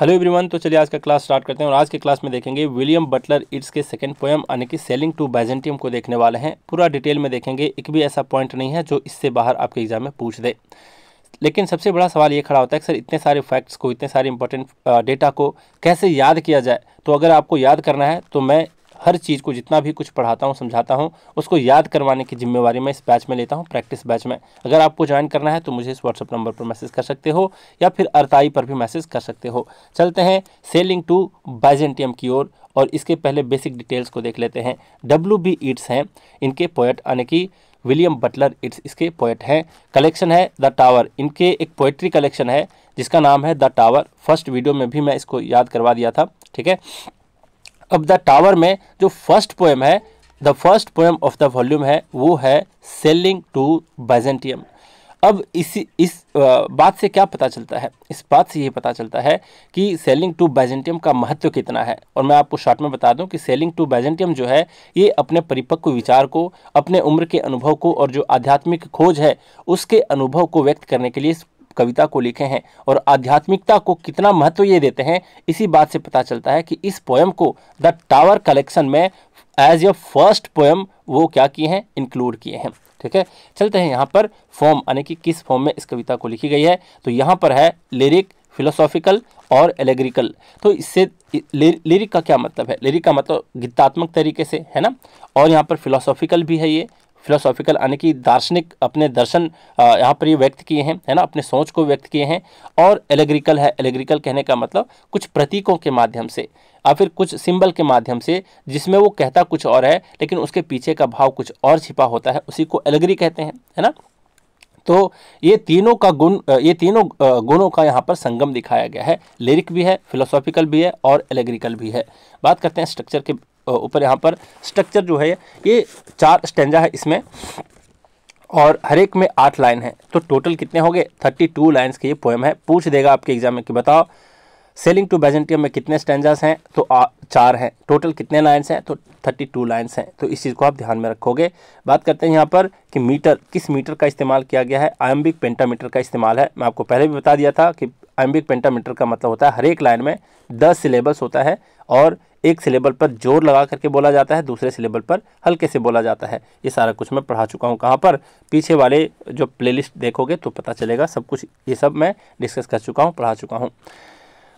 Hello everyone, तो चलिए आज का क्लास स्टार्ट करते हैं। और आज के क्लास में देखेंगे विलियम बटलर ईट्स के सेकंड पोएम यानी कि सेलिंग टू बाइजेंटियम को देखने वाले हैं। पूरा डिटेल में देखेंगे, एक भी ऐसा पॉइंट नहीं है जो इससे बाहर आपके एग्जाम में पूछ दे। लेकिन सबसे बड़ा सवाल ये खड़ा होता है कि सर इतने सारे फैक्ट्स को, इतने सारे इंपॉर्टेंट डेटा को कैसे याद किया जाए। तो अगर आपको याद करना है तो मैं हर चीज़ को, जितना भी कुछ पढ़ाता हूँ, समझाता हूँ, उसको याद करवाने की जिम्मेवारी मैं इस बैच में लेता हूँ, प्रैक्टिस बैच में। अगर आपको ज्वाइन करना है तो मुझे इस व्हाट्सअप नंबर पर मैसेज कर सकते हो या फिर अरताई पर भी मैसेज कर सकते हो। चलते हैं सेलिंग टू बाइजेंटियम की ओर और इसके पहले बेसिक डिटेल्स को देख लेते हैं। W.B. ईट्स हैं इनके पोएट, यानी कि विलियम बटलर ईट्स इसके पोएट हैं। कलेक्शन है द टावर, इनके एक पोएट्री कलेक्शन है जिसका नाम है द टावर। फर्स्ट वीडियो में भी मैं इसको याद करवा दिया था, ठीक है। अब द टावर में जो फर्स्ट पोएम है, the first poem of the volume है, वो है सेलिंग टू बाइजेंटियम। अब इस बात से क्या पता चलता है? इस बात से ये पता चलता है कि सेलिंग टू बाइजेंटियम का महत्व कितना है। और मैं आपको शॉर्ट में बता दूं कि सेलिंग टू बाइजेंटियम जो है, ये अपने परिपक्व विचार को, अपने उम्र के अनुभव को और जो आध्यात्मिक खोज है उसके अनुभव को व्यक्त करने के लिए कविता को लिखे हैं। और आध्यात्मिकता को कितना महत्व ये देते हैं, इसी बात से पता चलता है कि इस पोएम को द टावर कलेक्शन में एज ए फर्स्ट पोएम वो क्या किए हैं, इंक्लूड किए हैं, ठीक है। चलते हैं यहाँ पर फॉर्म, यानी कि किस फॉर्म में इस कविता को लिखी गई है। तो यहाँ पर है लिरिक, फिलोसॉफिकल और एलेग्रिकल। तो इससे लिरिक का क्या मतलब है? लिरिक का मतलब गीतात्मक तरीके से, है ना। और यहाँ पर फिलोसॉफिकल भी है, ये फिलोसॉफिकल यानी कि दार्शनिक अपने दर्शन यहाँ पर ये व्यक्त किए हैं, है ना, अपने सोच को व्यक्त किए हैं। और एलेग्रिकल है, एलेग्रिकल कहने का मतलब कुछ प्रतीकों के माध्यम से या फिर कुछ सिंबल के माध्यम से, जिसमें वो कहता कुछ और है लेकिन उसके पीछे का भाव कुछ और छिपा होता है, उसी को एलेग्री कहते हैं, है ना। तो ये तीनों का गुण, ये तीनों गुणों का यहाँ पर संगम दिखाया गया है। लिरिक भी है, फिलोसॉफिकल भी है और एलेग्रिकल भी है। बात करते हैं स्ट्रक्चर के ऊपर। यहाँ पर स्ट्रक्चर जो है ये 4 स्टैंजा है इसमें और हर एक में 8 लाइन है। तो टोटल कितने हो गए? 32 लाइन्स के ये पोएम है। पूछ देगा आपके एग्जाम में कि बताओ सेलिंग टू बाइजेंटियम में कितने स्टैंजास हैं, तो 4 हैं। टोटल कितने लाइन्स हैं? तो 32 लाइन्स हैं। तो इस चीज़ को आप ध्यान में रखोगे। बात करते हैं यहाँ पर कि मीटर, किस मीटर का इस्तेमाल किया गया है? आयम्बिक पेंटामीटर का इस्तेमाल है। मैं आपको पहले भी बता दिया था कि आयम्बिक पेंटामीटर का मतलब होता है हर एक लाइन में 10 सिलेबल्स होता है और एक सिलेबल पर जोर लगा करके बोला जाता है, दूसरे सिलेबल पर हल्के से बोला जाता है। ये सारा कुछ मैं पढ़ा चुका हूँ। कहाँ पर? पीछे वाले जो प्लेलिस्ट देखोगे तो पता चलेगा सब कुछ, ये सब मैं डिस्कस कर चुका हूँ, पढ़ा चुका हूँ।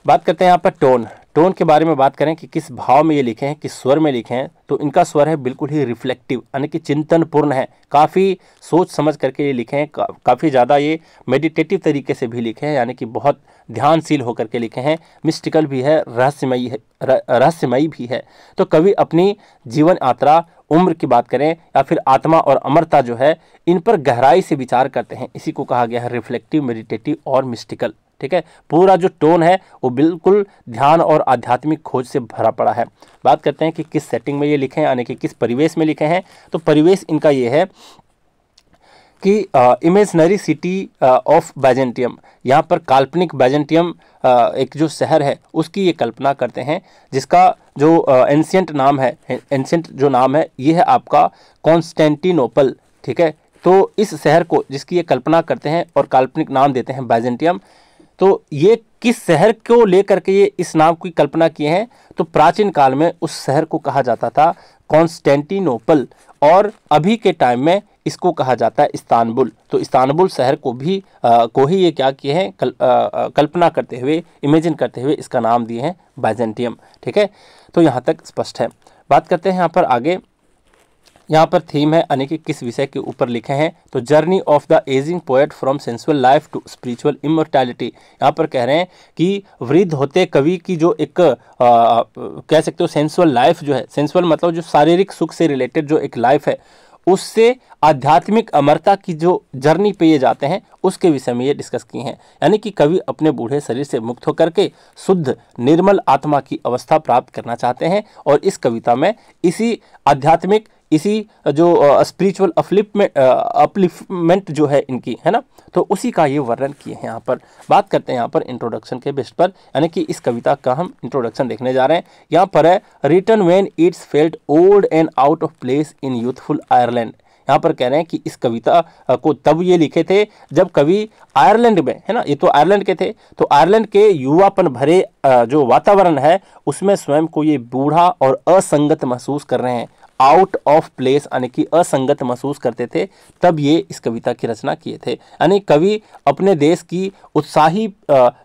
बात करते हैं यहाँ पर टोन। टोन के बारे में बात करें कि किस भाव में ये लिखे हैं, किस स्वर में लिखे हैं। तो इनका स्वर है बिल्कुल ही रिफ्लेक्टिव, यानी कि चिंतनपूर्ण है। काफ़ी सोच समझ करके ये लिखे हैं, काफ़ी ज़्यादा ये मेडिटेटिव तरीके से भी लिखे हैं, यानी कि बहुत ध्यानशील होकर के लिखे हैं। मिस्टिकल भी है, रहस्यमयी भी है। तो कवि अपनी जीवन यात्रा, उम्र की बात करें या फिर आत्मा और अमरता जो है, इन पर गहराई से विचार करते हैं। इसी को कहा गया है रिफ्लेक्टिव, मेडिटेटिव और मिस्टिकल, ठीक है। पूरा जो टोन है वो बिल्कुल ध्यान और आध्यात्मिक खोज से भरा पड़ा है। बात करते हैं कि किस सेटिंग में ये लिखे हैं, यानी कि किस परिवेश में लिखे हैं। तो परिवेश इनका ये है कि इमेजनरी सिटी ऑफ बाइजेंटियम, यहाँ पर काल्पनिक बाइजेंटियम एक जो शहर है उसकी ये कल्पना करते हैं, जिसका जो एंशियंट नाम है, एंशियंट जो नाम है ये है आपका कॉन्स्टेंटिनोपल, ठीक है। तो इस शहर को, जिसकी ये कल्पना करते हैं और काल्पनिक नाम देते हैं बाइजेंटियम, तो ये किस शहर को लेकर के ये इस नाम की कल्पना किए हैं? तो प्राचीन काल में उस शहर को कहा जाता था कॉन्स्टेंटिनोपल और अभी के टाइम में इसको कहा जाता है इस्तांबुल। तो इस्तांबुल शहर को भी को ही ये क्या किए हैं, कल्पना करते हुए, इमेजिन करते हुए इसका नाम दिए हैं बाइजेंटियम, ठीक है। तो यहाँ तक स्पष्ट है। बात करते हैं यहाँ पर आगे। यहाँ पर थीम है, यानी कि किस विषय के ऊपर लिखे हैं। तो journey of the ageing poet from sensual life to spiritual immortality. यहाँ पर कह रहे हैं कि वृद्ध होते कवि की जो एक कह सकते हो सेंसुअल लाइफ जो है, सेंसुअल मतलब जो शारीरिक सुख से रिलेटेड जो एक लाइफ है, उससे आध्यात्मिक अमरता की जो जर्नी पे ये जाते हैं, उसके विषय में ये डिस्कस किए हैं। यानी कि कवि अपने बूढ़े शरीर से मुक्त होकर के शुद्ध निर्मल आत्मा की अवस्था प्राप्त करना चाहते हैं और इस कविता में इसी आध्यात्मिक, इसी जो स्पिरिचुअल अपलिफ्टमेंट जो है इनकी, है ना, तो उसी का ये वर्णन किए हैं। यहाँ पर बात करते हैं यहाँ पर इंट्रोडक्शन के बेस पर, यानी कि इस कविता का हम इंट्रोडक्शन देखने जा रहे हैं। यहाँ पर है written when it's felt old and out of place in youthful Ireland. यहाँ पर कह रहे हैं कि इस कविता को तब ये लिखे थे जब कवि आयरलैंड में, है ना, ये तो आयरलैंड के थे, तो आयरलैंड के युवापन भरे जो वातावरण है उसमें स्वयं को ये बूढ़ा और असंगत महसूस कर रहे हैं, आउट ऑफ प्लेस यानी कि असंगत महसूस करते थे, तब ये इस कविता की रचना किए थे। यानी कवि अपने देश की उत्साही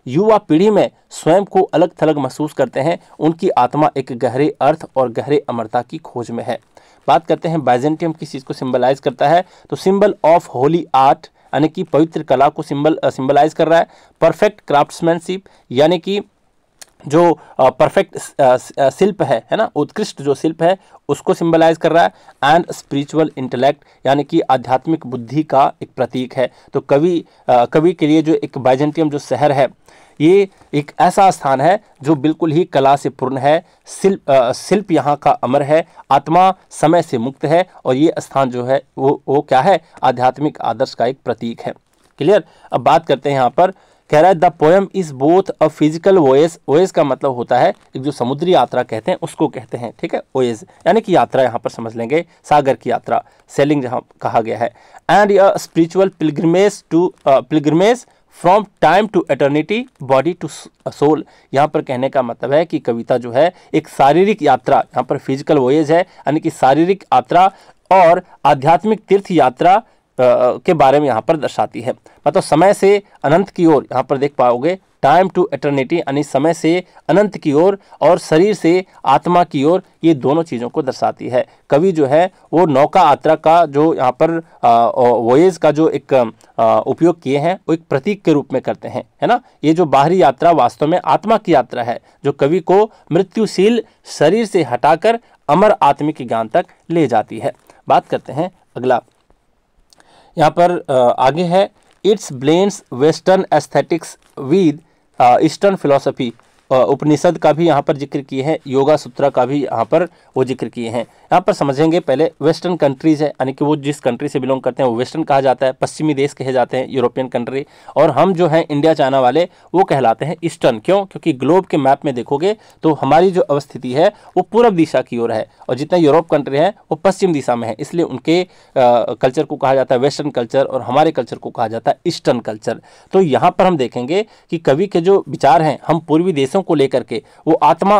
युवा पीढ़ी में स्वयं को अलग थलग महसूस करते हैं, उनकी आत्मा एक गहरे अर्थ और गहरे अमरता की खोज में है। बात करते हैं बाइजेंटियम किस चीज़ को सिंबलाइज करता है, तो सिंबल ऑफ होली आर्ट यानी कि पवित्र कला को सिंबलाइज कर रहा है, परफेक्ट क्राफ्ट्समैनशिप यानी कि जो परफेक्ट शिल्प है ना, उत्कृष्ट जो शिल्प है उसको सिंबलाइज कर रहा है, एंड स्पिरिचुअल इंटेलेक्ट यानी कि आध्यात्मिक बुद्धि का एक प्रतीक है। तो कवि के लिए जो एक बाइजेंटियम जो शहर है ये एक ऐसा स्थान है जो बिल्कुल ही कला से पूर्ण है, शिल्प यहाँ का अमर है, आत्मा समय से मुक्त है, और ये स्थान जो है वो क्या है, आध्यात्मिक आदर्श का एक प्रतीक है। क्लियर। अब बात करते हैं यहाँ पर, कह रहा है the poem is both a physical voyage, voyage का मतलब होता है एक जो समुद्री यात्रा कहते हैं उसको कहते हैं, ठीक है, वॉयज यानी कि यात्रा यहाँ पर समझ लेंगे, सागर की यात्रा, सेलिंग जहाँ कहा गया है, and a spiritual pilgrimage from time to eternity body to soul. यहाँ पर कहने का मतलब है कि कविता जो है एक शारीरिक यात्रा, यहाँ पर फिजिकल वॉयज है यानी कि शारीरिक यात्रा और आध्यात्मिक तीर्थ यात्रा के बारे में यहाँ पर दर्शाती है। मतलब समय से अनंत की ओर, यहाँ पर देख पाओगे टाइम टू एटर्निटी यानी समय से अनंत की ओर और शरीर से आत्मा की ओर, ये दोनों चीज़ों को दर्शाती है। कवि जो है वो नौका यात्रा का जो यहाँ पर वॉयज का जो एक उपयोग किए हैं वो एक प्रतीक के रूप में करते हैं, है ना। ये जो बाहरी यात्रा वास्तव में आत्मा की यात्रा है जो कवि को मृत्युशील शरीर से हटाकर अमर आत्मिक ज्ञान तक ले जाती है। बात करते हैं अगला, यहाँ पर आगे है, it's blends western aesthetics with eastern philosophy. Upanishad का भी यहाँ पर जिक्र किए हैं, योगा सूत्रा का भी यहाँ पर वो जिक्र किए हैं। यहाँ पर समझेंगे पहले वेस्टर्न कंट्रीज़ है यानी कि वो जिस कंट्री से बिलोंग करते हैं वो वेस्टर्न कहा जाता है, पश्चिमी देश कहे जाते हैं यूरोपियन कंट्री, और हम जो हैं इंडिया चाइना वाले वो कहलाते हैं ईस्टर्न। क्यों? क्योंकि ग्लोब के मैप में देखोगे तो हमारी जो अवस्थिति है वो पूर्व दिशा की ओर है और जितने यूरोप कंट्री हैं वो पश्चिम दिशा में है, इसलिए उनके कल्चर को कहा जाता है वेस्टर्न कल्चर और हमारे कल्चर को कहा जाता है ईस्टर्न कल्चर। तो यहाँ पर हम देखेंगे कि कवि के जो विचार हैं हम पूर्वी देशों को लेकर के वो आत्मा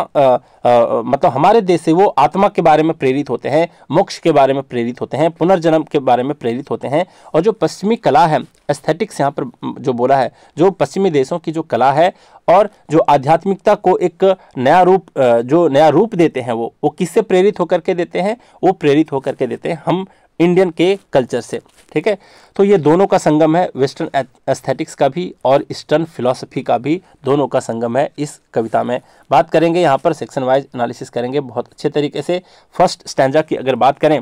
मतलब हमारे देश से वो आत्मा के बारे में प्रेरित होते हैं, मोक्ष के बारे में प्रेरित होते हैं, पुनर्जन्म के बारे में प्रेरित होते हैं। और जो पश्चिमी कला है, एस्थेटिक्स यहाँ पर जो बोला है, जो पश्चिमी देशों की जो कला है और जो आध्यात्मिकता को एक नया रूप देते हैं वो किससे प्रेरित होकर के देते हैं? वो प्रेरित होकर के देते हैं हम इंडियन के कल्चर से। ठीक है, तो ये दोनों का संगम है, वेस्टर्न एस्थेटिक्स का भी और ईस्टर्न फिलॉसफी का भी, दोनों का संगम है इस कविता में। बात करेंगे यहाँ पर सेक्शन वाइज एनालिसिस करेंगे बहुत अच्छे तरीके से। फर्स्ट स्टैंजा की अगर बात करें,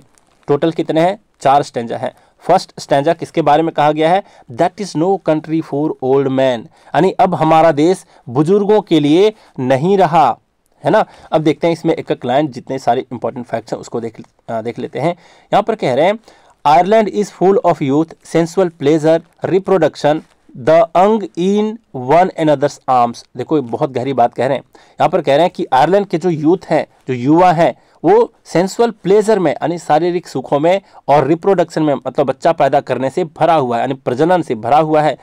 टोटल कितने हैं? 4 स्टैंजा हैं। फर्स्ट स्टैंजा किसके बारे में कहा गया है? That is no country for old man, यानी अब हमारा देश बुजुर्गों के लिए नहीं रहा, है ना। अब देखते हैं इसमें एक लाइन, जितने सारे इंपॉर्टेंट फैक्ट्स हैं उसको देख लेते हैं। यहाँ पर कह रहे हैं Ireland is full of youth, sensual pleasure, reproduction, the अंग इन वन अनदर्स आर्म्स। देखो ये बहुत गहरी बात कह रहे हैं। यहाँ पर कह रहे हैं कि आयरलैंड के जो यूथ हैं, जो युवा हैं, वो सेंसुअल प्लेजर में यानी शारीरिक सुखों में और रिप्रोडक्शन में मतलब बच्चा पैदा करने से भरा हुआ है, यानी प्रजनन से भरा हुआ है।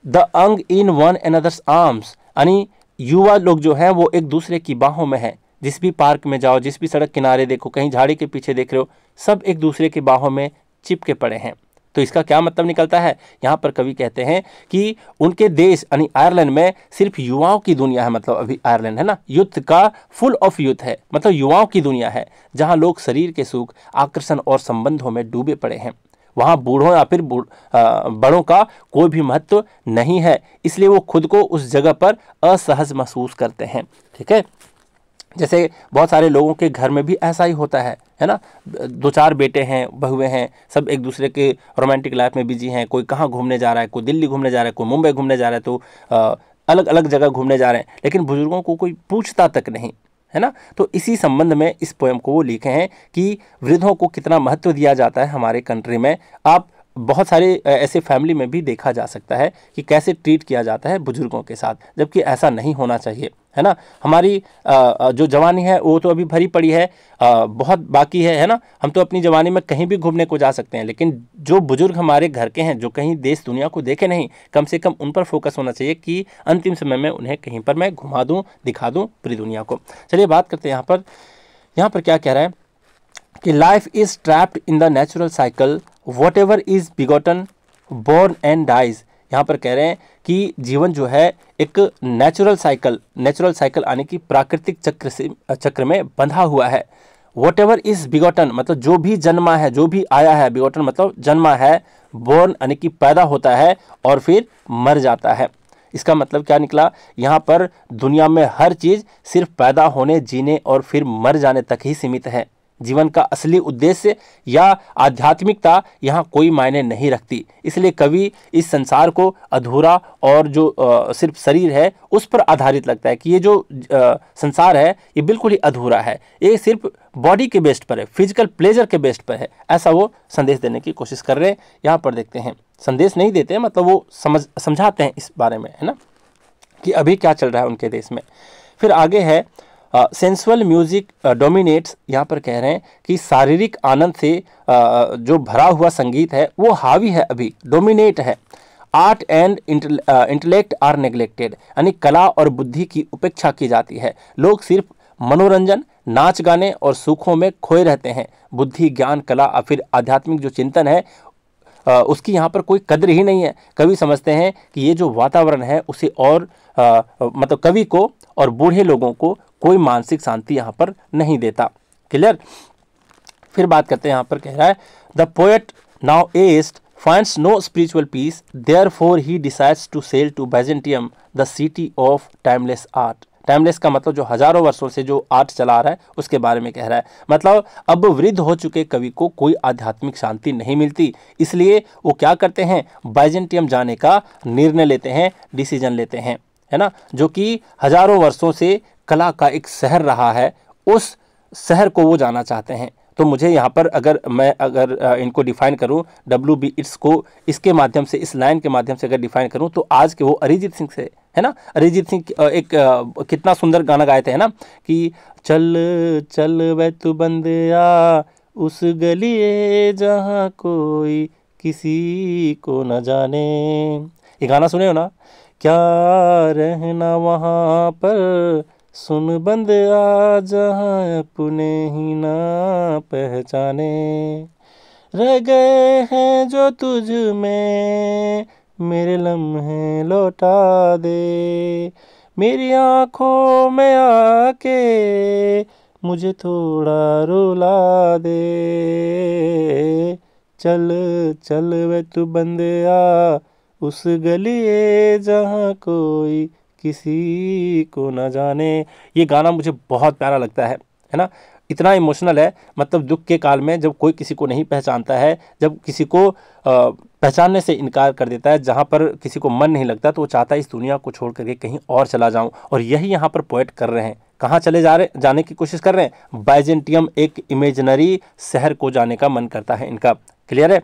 द अंग इन वन अनदर्स आर्म्स, यानी युवा लोग जो हैं वो एक दूसरे की बाहों में हैं। जिस भी पार्क में जाओ, जिस भी सड़क किनारे देखो, कहीं झाड़ी के पीछे देख रहे हो, सब एक दूसरे की बाहों में चिपके पड़े हैं। तो इसका क्या मतलब निकलता है? यहाँ पर कवि कहते हैं कि उनके देश यानी आयरलैंड में सिर्फ युवाओं की दुनिया है। मतलब अभी आयरलैंड है ना, यूथ का फुल ऑफ यूथ है, मतलब युवाओं की दुनिया है, जहाँ लोग शरीर के सुख, आकर्षण और संबंधों में डूबे पड़े हैं। वहाँ बूढ़ों या फिर बड़ों का कोई भी महत्व नहीं है, इसलिए वो खुद को उस जगह पर असहज महसूस करते हैं। ठीक है, जैसे बहुत सारे लोगों के घर में भी ऐसा ही होता है ना। 2-4 बेटे हैं, बहुएं हैं, सब एक दूसरे के रोमांटिक लाइफ में बिजी हैं। कोई कहाँ घूमने जा रहा है, कोई दिल्ली घूमने जा रहा है, कोई मुंबई घूमने जा रहा है, तो अलग अलग जगह घूमने जा रहे हैं, लेकिन बुजुर्गों को कोई पूछता तक नहीं, है ना। तो इसी संबंध में इस पोएम को वो लिखे हैं कि वृद्धों को कितना महत्व दिया जाता है हमारे कंट्री में। आप बहुत सारे ऐसे फैमिली में भी देखा जा सकता है कि कैसे ट्रीट किया जाता है बुजुर्गों के साथ, जबकि ऐसा नहीं होना चाहिए, है ना। हमारी जो जवानी है वो तो अभी भरी पड़ी है, बहुत बाकी है ना। हम तो अपनी जवानी में कहीं भी घूमने को जा सकते हैं, लेकिन जो बुजुर्ग हमारे घर के हैं, जो कहीं देश दुनिया को देखे नहीं, कम से कम उन पर फोकस होना चाहिए कि अंतिम समय में उन्हें कहीं पर मैं घुमा दूँ, दिखा दूँ पूरी दुनिया को। चलिए बात करते हैं यहाँ पर क्या कह रहा है कि life is trapped in the natural cycle, whatever is begotten born and dies. यहाँ पर कह रहे हैं कि जीवन जो है एक नेचुरल साइकिल आने की प्राकृतिक चक्र में बंधा हुआ है। वॉट एवर इज बिगॉटन मतलब जो भी जन्मा है, जो भी आया है, बिगॉटन मतलब जन्मा है, बोर्न यानी कि पैदा होता है और फिर मर जाता है। इसका मतलब क्या निकला, यहाँ पर दुनिया में हर चीज़ सिर्फ पैदा होने, जीने और फिर मर जाने तक ही सीमित है। जीवन का असली उद्देश्य या आध्यात्मिकता यहाँ कोई मायने नहीं रखती। इसलिए कवि इस संसार को अधूरा और जो सिर्फ शरीर है उस पर आधारित लगता है कि ये जो संसार है ये बिल्कुल ही अधूरा है, ये सिर्फ बॉडी के बेस्ट पर है, फिजिकल प्लेजर के बेस्ट पर है, ऐसा वो संदेश देने की कोशिश कर रहे हैं। यहाँ पर देखते हैं, संदेश नहीं देते हैं, मतलब वो समझाते हैं इस बारे में, है ना, कि अभी क्या चल रहा है उनके देश में। फिर आगे है सेंसुअल म्यूजिक डोमिनेट्स। यहाँ पर कह रहे हैं कि शारीरिक आनंद से जो भरा हुआ संगीत है वो हावी है, अभी डोमिनेट है। Art and intellect are neglected, यानी कला और बुद्धि की उपेक्षा की जाती है। लोग सिर्फ मनोरंजन, नाच गाने और सुखों में खोए रहते हैं। बुद्धि, ज्ञान, कला और फिर आध्यात्मिक जो चिंतन है उसकी यहाँ पर कोई कद्र ही नहीं है। कवि समझते हैं कि ये जो वातावरण है उसे और मतलब कवि को और बूढ़े लोगों को कोई मानसिक शांति यहाँ पर नहीं देता। क्लियर। फिर बात करते हैं, यहाँ पर कह रहा है the poet now aged finds no spiritual peace, therefore he decides to sail to Byzantium, the city of timeless art. Timeless का मतलब जो हजारों वर्षों से जो आर्ट चला रहा है उसके बारे में कह रहा है। मतलब अब वृद्ध हो चुके कवि को कोई आध्यात्मिक शांति नहीं मिलती, इसलिए वो क्या करते हैं, बाइजेंटियम जाने का निर्णय लेते हैं, डिसीजन लेते हैं, है ना, जो कि हजारों वर्षों से कला का एक शहर रहा है, उस शहर को वो जाना चाहते हैं। तो मुझे यहाँ पर अगर इनको डिफाइन करूँ, WB इट्स को इसके माध्यम से, इस लाइन के माध्यम से अगर डिफाइन करूँ तो आज के वो अरिजीत सिंह से, है ना। अरिजीत सिंह एक कितना सुंदर गाना गाए थे, है ना, कि चल चल वे तू बंदिया उस गली जहाँ कोई किसी को न जाने। ये गाना सुने हो ना, क्या रहना वहाँ पर सुन बंदिया जहाँ अपने ही ना पहचाने। रह गए हैं जो तुझ में मेरे लम्हे लौटा दे, मेरी आँखों में आके मुझे थोड़ा रुला दे। चल चल वे तू बंदिया उस गली जहाँ कोई किसी को न जाने। ये गाना मुझे बहुत प्यारा लगता है ना, इतना इमोशनल है। मतलब दुख के काल में जब कोई किसी को नहीं पहचानता है, जब किसी को पहचानने से इनकार कर देता है, जहाँ पर किसी को मन नहीं लगता, तो वो चाहता है इस दुनिया को छोड़ करके कहीं और चला जाऊं। और यही यहाँ पर पोएट कर रहे हैं। कहाँ चले जाने की कोशिश कर रहे हैं, बाइजेंटियम, एक इमेजिनरी शहर को जाने का मन करता है इनका। क्लियर है।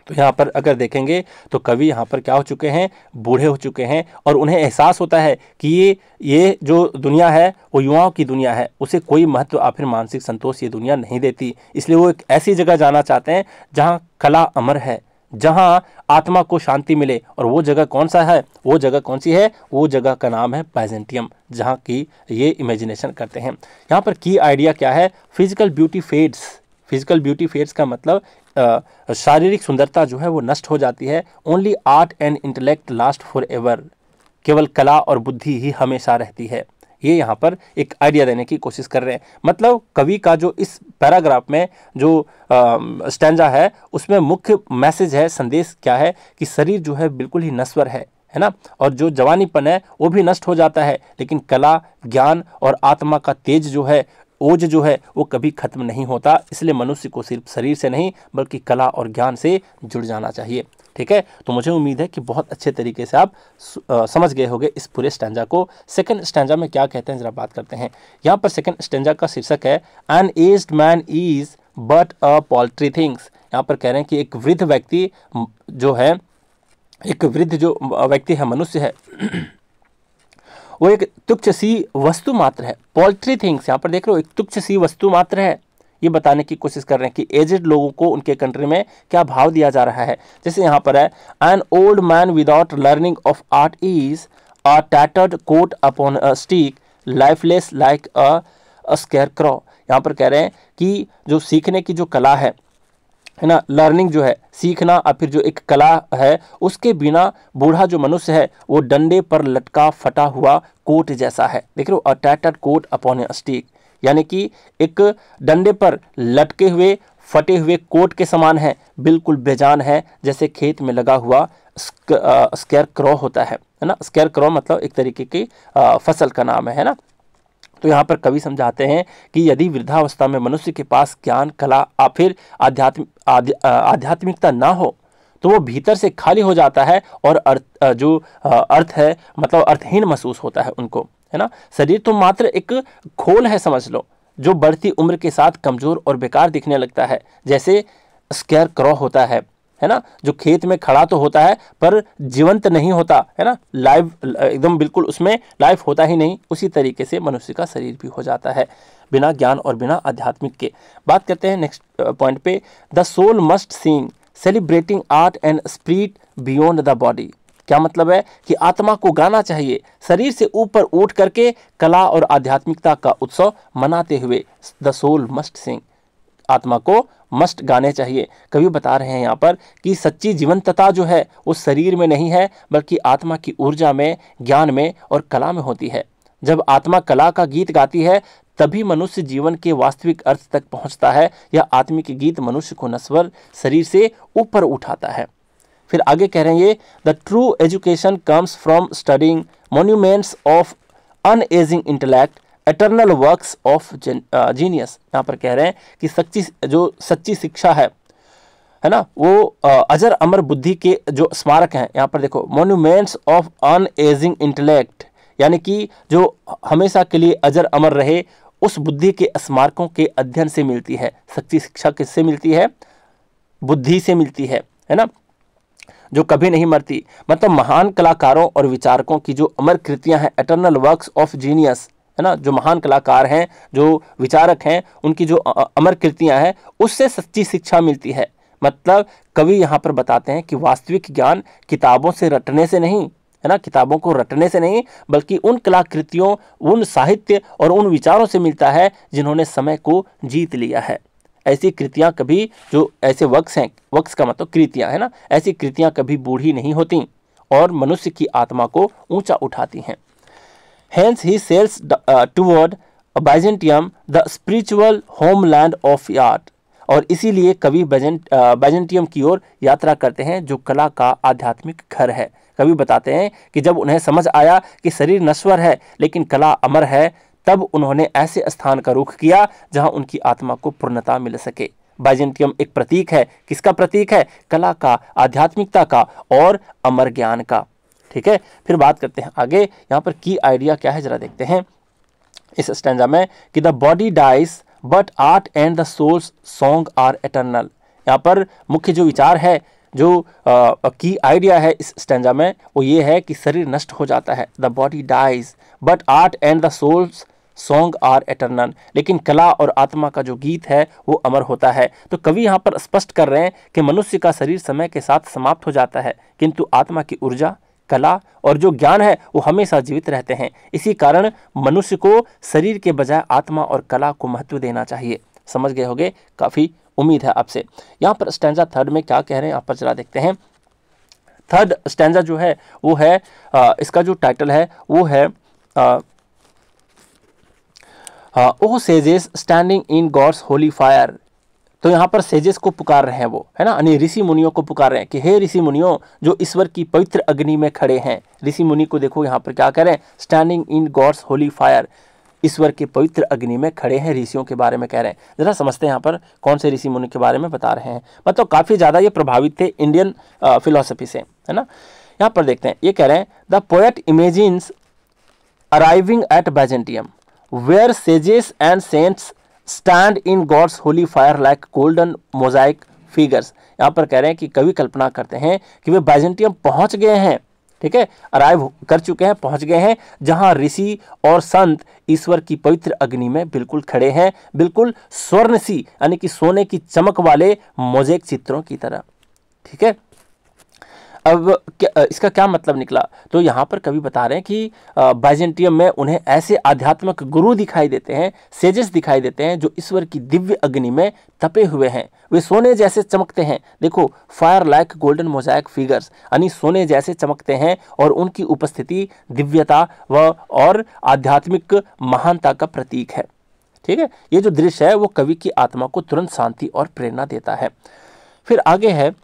तो यहाँ पर अगर देखेंगे तो कवि यहाँ पर क्या हो चुके हैं, बूढ़े हो चुके हैं, और उन्हें एहसास होता है कि ये जो दुनिया है वो युवाओं की दुनिया है, उसे कोई महत्व या फिर मानसिक संतोष ये दुनिया नहीं देती। इसलिए वो एक ऐसी जगह जाना चाहते हैं जहाँ कला अमर है, जहाँ आत्मा को शांति मिले। और वो जगह कौन सा है, वो जगह कौन सी है, वो जगह का नाम है बाइजेंटियम, जहाँ की ये इमेजिनेशन करते हैं। यहाँ पर की आइडिया क्या है, physical beauty fades. Physical beauty fades का मतलब शारीरिक सुंदरता जो है वो नष्ट हो जाती है। Only art and intellect last for ever, केवल कला और बुद्धि ही हमेशा रहती है। ये यहाँ पर एक आइडिया देने की कोशिश कर रहे हैं। मतलब कवि का जो इस पैराग्राफ में जो स्टैंजा है उसमें मुख्य मैसेज है, संदेश क्या है कि शरीर जो है बिल्कुल ही नश्वर है ना, और जो जवानीपन है वो भी नष्ट हो जाता है, लेकिन कला, ज्ञान और आत्मा का तेज जो है, ओज जो है वो कभी खत्म नहीं होता। इसलिए मनुष्य को सिर्फ शरीर से नहीं बल्कि कला और ज्ञान से जुड़ जाना चाहिए। ठीक है, तो मुझे उम्मीद है कि बहुत अच्छे तरीके से आप समझ गए होंगे इस पूरे स्टैंजा को। सेकंड स्टैंजा में क्या कहते हैं जरा बात करते हैं। यहाँ पर सेकंड स्टैंजा का शीर्षक है an aged man is but a paltry things, यहाँ पर कह रहे हैं कि एक वृद्ध व्यक्ति जो है, एक वृद्ध जो व्यक्ति है, मनुष्य है, वो एक तुच्छ सी वस्तु मात्र है। पोल्ट्री थिंग्स, यहाँ पर देख रहे हो, एक तुच्छ सी वस्तु मात्र है, ये बताने की कोशिश कर रहे हैं कि एजेड लोगों को उनके कंट्री में क्या भाव दिया जा रहा है। जैसे यहाँ पर है, an old man without learning of art is a tattered coat upon a stick, lifeless like a scarecrow. यहाँ पर कह रहे हैं कि जो सीखने की जो कला है ना, लर्निंग जो है, सीखना, और फिर जो एक कला है, उसके बिना बूढ़ा जो मनुष्य है वो डंडे पर लटका फटा हुआ कोट जैसा है। देख रहे हो, a tattered coat upon a stick, यानी कि एक डंडे पर लटके हुए फटे हुए कोट के समान है, बिल्कुल बेजान है, जैसे खेत में लगा हुआ स्केयर क्रॉ होता है ना। स्केयर क्रॉ मतलब एक तरीके की फसल का नाम है ना। तो यहाँ पर कवि समझाते हैं कि यदि वृद्धावस्था में मनुष्य के पास ज्ञान, कला या फिर आध्यात्मिकता ना हो तो वो भीतर से खाली हो जाता है और अर्थ है मतलब अर्थहीन महसूस होता है उनको, है ना। शरीर तो मात्र एक खोल है, समझ लो, जो बढ़ती उम्र के साथ कमजोर और बेकार दिखने लगता है, जैसे स्केयर क्रॉ होता है ना, जो खेत में खड़ा तो होता है पर जीवंत नहीं होता है ना, लाइव एकदम बिल्कुल उसमें लाइफ होता ही नहीं। उसी तरीके से मनुष्य का शरीर भी हो जाता है बिना ज्ञान और बिना आध्यात्मिक के। बात करते हैं नेक्स्ट पॉइंट पे, the soul must sing celebrating art and spirit beyond the body. क्या मतलब है कि आत्मा को गाना चाहिए, शरीर से ऊपर उठ करके कला और आध्यात्मिकता का उत्सव मनाते हुए। द सोल मस्ट सिंग, आत्मा को मस्ट गाने चाहिए। कवि बता रहे हैं यहाँ पर कि सच्ची जीवंतता जो है वो शरीर में नहीं है, बल्कि आत्मा की ऊर्जा में, ज्ञान में और कला में होती है। जब आत्मा कला का गीत गाती है तभी मनुष्य जीवन के वास्तविक अर्थ तक पहुंचता है। यह आत्मिक गीत मनुष्य को नश्वर शरीर से ऊपर उठाता है। फिर आगे कह रहे हैं ये, the true education comes from studying monuments of unageing intellect, eternal works of genius. यहाँ पर कह रहे हैं कि सच्ची शिक्षा है ना, वो अजर अमर बुद्धि के जो स्मारक हैं। यहाँ पर देखो, मॉन्यूमेंट्स ऑफ अनएजिंग इंटेलेक्ट, यानी कि जो हमेशा के लिए अजर अमर रहे, उस बुद्धि के स्मारकों के अध्ययन से मिलती है। सच्ची शिक्षा किससे मिलती है? बुद्धि से मिलती है ना, जो कभी नहीं मरती। मतलब महान कलाकारों और विचारकों की जो अमर कृतियां हैं, एटर्नल वर्क्स ऑफ जीनियस, है ना, जो महान कलाकार हैं, जो विचारक हैं, उनकी जो अमर कृतियां हैं, उससे सच्ची शिक्षा मिलती है। मतलब कवि यहाँ पर बताते हैं कि वास्तविक ज्ञान किताबों से रटने से नहीं, है ना, किताबों को रटने से नहीं, बल्कि उन कलाकृतियों, उन साहित्य और उन विचारों से मिलता है जिन्होंने समय को जीत लिया है। ऐसी कृतियां कभी, जो ऐसे वर्क्स हैं, वर्क्स का मतलब कृतियां, है ना, ऐसी कृतियां कभी बूढ़ी नहीं होती और मनुष्य की आत्मा को ऊंचा उठाती हैं। Hence he sails toward Byzantium, the spiritual homeland of art। और इसीलिए कवि बाइजेंटियम की ओर यात्रा करते हैं, जो कला का आध्यात्मिक घर है। कवि बताते हैं कि जब उन्हें समझ आया कि शरीर नश्वर है लेकिन कला अमर है, तब उन्होंने ऐसे स्थान का रुख किया जहां उनकी आत्मा को पूर्णता मिल सके। बाइजेंटियम एक प्रतीक है, किसका प्रतीक है? कला का, आध्यात्मिकता का और अमर ज्ञान का। ठीक है, फिर बात करते हैं आगे। यहाँ पर की आइडिया क्या है, जरा देखते हैं इस स्टैंजा में कि the body dies but art and the soul's song are eternal. यहाँ पर मुख्य जो विचार है, जो की आइडिया है इस स्टैंजा में, वो ये है कि शरीर नष्ट हो जाता है, the body dies but art and the soul's song are eternal, लेकिन कला और आत्मा का जो गीत है वो अमर होता है। तो कवि यहाँ पर स्पष्ट कर रहे हैं कि मनुष्य का शरीर समय के साथ समाप्त हो जाता है, किंतु आत्मा की ऊर्जा, कला और जो ज्ञान है वो हमेशा जीवित रहते हैं। इसी कारण मनुष्य को शरीर के बजाय आत्मा और कला को महत्व देना चाहिए। समझ गए होंगे, काफ़ी उम्मीद है आपसे। यहाँ पर स्टैंजा थर्ड में क्या कह रहे हैं, यहाँ पर जरा देखते हैं। थर्ड स्टैंजा जो है वो है, इसका जो टाइटल है वो है O sages standing in God's holy fire. तो यहाँ पर सेजेस को पुकार रहे हैं वो, है ना, यानी ऋषि मुनियों को पुकार रहे हैं कि हे ऋषि मुनियों जो ईश्वर की पवित्र अग्नि में खड़े हैं। ऋषि मुनि को देखो यहाँ पर क्या कह रहे हैं, standing in God's holy fire, ईश्वर के पवित्र अग्नि में खड़े हैं, ऋषियों के बारे में कह रहे हैं। जरा समझते हैं यहाँ पर कौन से ऋषि मुनि के बारे में बता रहे हैं। मतलब काफ़ी ज़्यादा ये प्रभावित थे इंडियन फिलोसफी से, है ना। यहाँ पर देखते हैं, ये कह रहे हैं the poet imagines arriving at Byzantium where sages and saints stand in God's holy fire like golden mosaic figures. यहाँ पर कह रहे हैं कि कवि कल्पना करते हैं कि वे बाइजेंटियम पहुंच गए हैं, ठीक है, अराइव कर चुके हैं, पहुंच गए हैं, जहां ऋषि और संत ईश्वर की पवित्र अग्नि में बिल्कुल खड़े हैं, बिल्कुल स्वर्ण सी यानी कि सोने की चमक वाले मोज़ेक चित्रों की तरह। ठीक है, अब इसका क्या मतलब निकला? तो यहाँ पर कवि बता रहे हैं कि बाइजेंटियम में उन्हें ऐसे आध्यात्मिक गुरु दिखाई देते हैं, सेजेस दिखाई देते हैं, जो ईश्वर की दिव्य अग्नि में तपे हुए हैं। वे सोने जैसे चमकते हैं। देखो, fire like golden mosaic figures, यानी सोने जैसे चमकते हैं, और उनकी उपस्थिति दिव्यता और आध्यात्मिक महानता का प्रतीक है। ठीक है, ये जो दृश्य है वो कवि की आत्मा को तुरंत शांति और प्रेरणा देता है। फिर आगे है,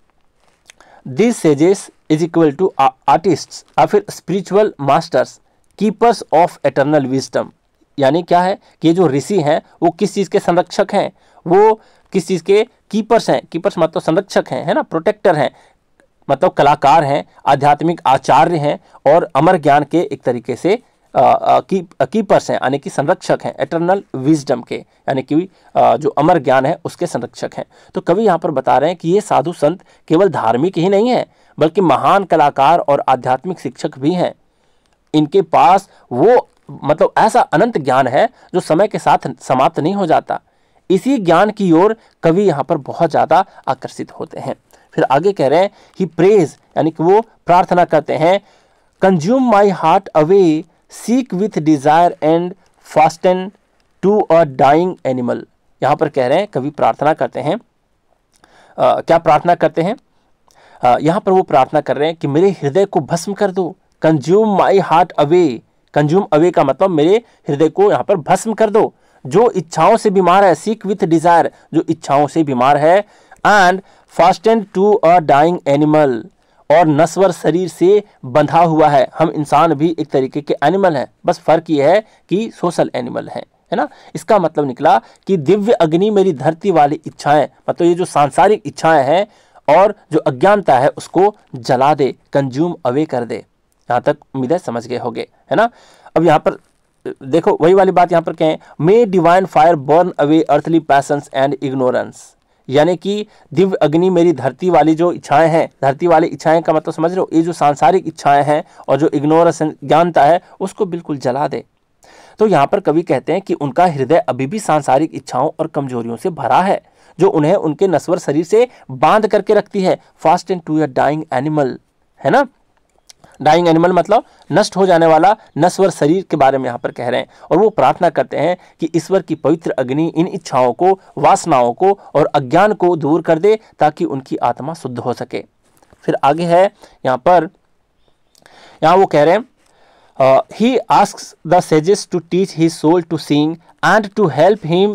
These sages is equal to artists और फिर spiritual masters, keepers of eternal wisdom। यानी क्या है कि ये जो ऋषि हैं वो किस चीज़ के संरक्षक हैं? वो किस चीज़ के कीपर्स हैं? कीपर्स मतलब संरक्षक हैं, है ना, प्रोटेक्टर हैं, मतलब कलाकार हैं, आध्यात्मिक आचार्य हैं, और अमर ज्ञान के एक तरीके से कीपर्स हैं, यानी कि संरक्षक हैं, एटर्नल विजडम के, यानी कि जो अमर ज्ञान है उसके संरक्षक हैं। तो कवि यहाँ पर बता रहे हैं कि ये साधु संत केवल धार्मिक ही नहीं है, बल्कि महान कलाकार और आध्यात्मिक शिक्षक भी हैं। इनके पास वो मतलब ऐसा अनंत ज्ञान है जो समय के साथ समाप्त नहीं हो जाता। इसी ज्ञान की ओर कवि यहाँ पर बहुत ज़्यादा आकर्षित होते हैं। फिर आगे कह रहे हैं, ही प्रेज, यानी कि वो प्रार्थना करते हैं, consume my heart away, sick with desire and fasten to a dying animal. यहाँ पर कह रहे हैं कवि प्रार्थना करते हैं, क्या प्रार्थना करते हैं? यहाँ पर वो प्रार्थना कर रहे हैं कि मेरे हृदय को भस्म कर दो। Consume my heart away, consume away का मतलब मेरे हृदय को यहाँ पर भस्म कर दो। जो इच्छाओं से बीमार है, सीक विथ डिजायर, जो इच्छाओं से बीमार है, and fasten to a dying animal, और नश्वर शरीर से बंधा हुआ है। हम इंसान भी एक तरीके के एनिमल हैं, बस फर्क ये है कि सोशल एनिमल है ना। इसका मतलब निकला कि दिव्य अग्नि मेरी धरती वाली इच्छाएं, मतलब ये जो सांसारिक इच्छाएं हैं और जो अज्ञानता है उसको जला दे, कंज्यूम अवे कर दे। यहाँ तक उम्मीद है समझ गए होंगे, है ना। अब यहाँ पर देखो वही वाली बात यहाँ पर कहें, may divine fire burn away earthly passions and ignorance, यानी कि दिव्य अग्नि मेरी धरती वाली जो इच्छाएं हैं, धरती वाली इच्छाएं का मतलब समझ रहे हो, ये जो सांसारिक इच्छाएं हैं और जो इग्नोरेंस ज्ञानता है उसको बिल्कुल जला दे। तो यहाँ पर कवि कहते हैं कि उनका हृदय अभी भी सांसारिक इच्छाओं और कमजोरियों से भरा है, जो उन्हें उनके नश्वर शरीर से बांध करके रखती है। Fasten to a dying animal, है ना। डाइंग एनिमल मतलब नष्ट हो जाने वाला नश्वर शरीर के बारे में यहाँ पर कह रहे हैं। और वो प्रार्थना करते हैं कि ईश्वर की पवित्र अग्नि इन इच्छाओं को, वासनाओं को और अज्ञान को दूर कर दे, ताकि उनकी आत्मा शुद्ध हो सके। फिर आगे है यहाँ पर, यहाँ वो कह रहे हैं, he asks the sages to teach his soul to sing and to help him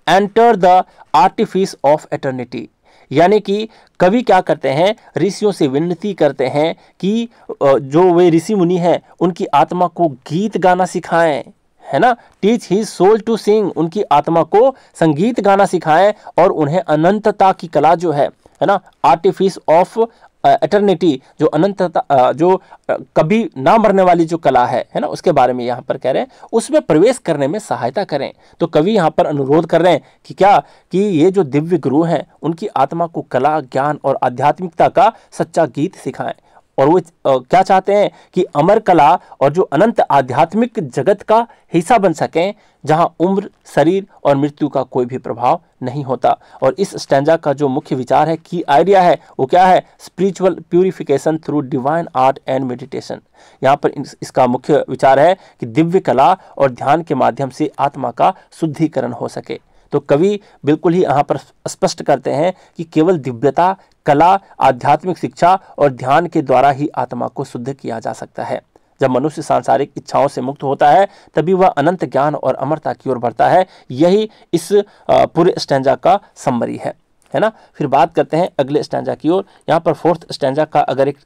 enter the artifice of eternity। यानी कि कवि क्या करते हैं, ऋषियों से विनती करते हैं कि जो वे ऋषि मुनि हैं उनकी आत्मा को गीत गाना सिखाएं, है ना। Teach his soul to sing, उनकी आत्मा को संगीत गाना सिखाएं और उन्हें अनंतता की कला जो है ना, आर्टिफिस ऑफ एटर्निटी, जो अनंतता, जो कभी ना मरने वाली जो कला है ना, उसके बारे में यहाँ पर कह रहे हैं, उसमें प्रवेश करने में सहायता करें। तो कवि यहाँ पर अनुरोध कर रहे हैं कि क्या, कि ये जो दिव्य गुरु हैं उनकी आत्मा को कला, ज्ञान और आध्यात्मिकता का सच्चा गीत सिखाएं। और वो क्या चाहते हैं कि अमर कला और जो अनंत आध्यात्मिक जगत का हिस्सा बन सकें, जहां उम्र, शरीर और मृत्यु का कोई भी प्रभाव नहीं होता। और इस स्टैंजा का जो मुख्य विचार है, की आइडिया है, वो क्या है, spiritual purification through divine art and meditation. यहाँ पर इसका मुख्य विचार है कि दिव्य कला और ध्यान के माध्यम से आत्मा का शुद्धिकरण हो सके। तो कवि बिल्कुल ही यहाँ पर स्पष्ट करते हैं कि केवल दिव्यता, कला, आध्यात्मिक शिक्षा और ध्यान के द्वारा ही आत्मा को शुद्ध किया जा सकता है। जब मनुष्य सांसारिक इच्छाओं से मुक्त होता है तभी वह अनंत ज्ञान और अमरता की ओर बढ़ता है। यही इस पूरे स्टैंजा का समरी है ना। फिर बात करते हैं अगले स्टैंजा की ओर। यहाँ पर फोर्थ स्टैंजा का अगर एक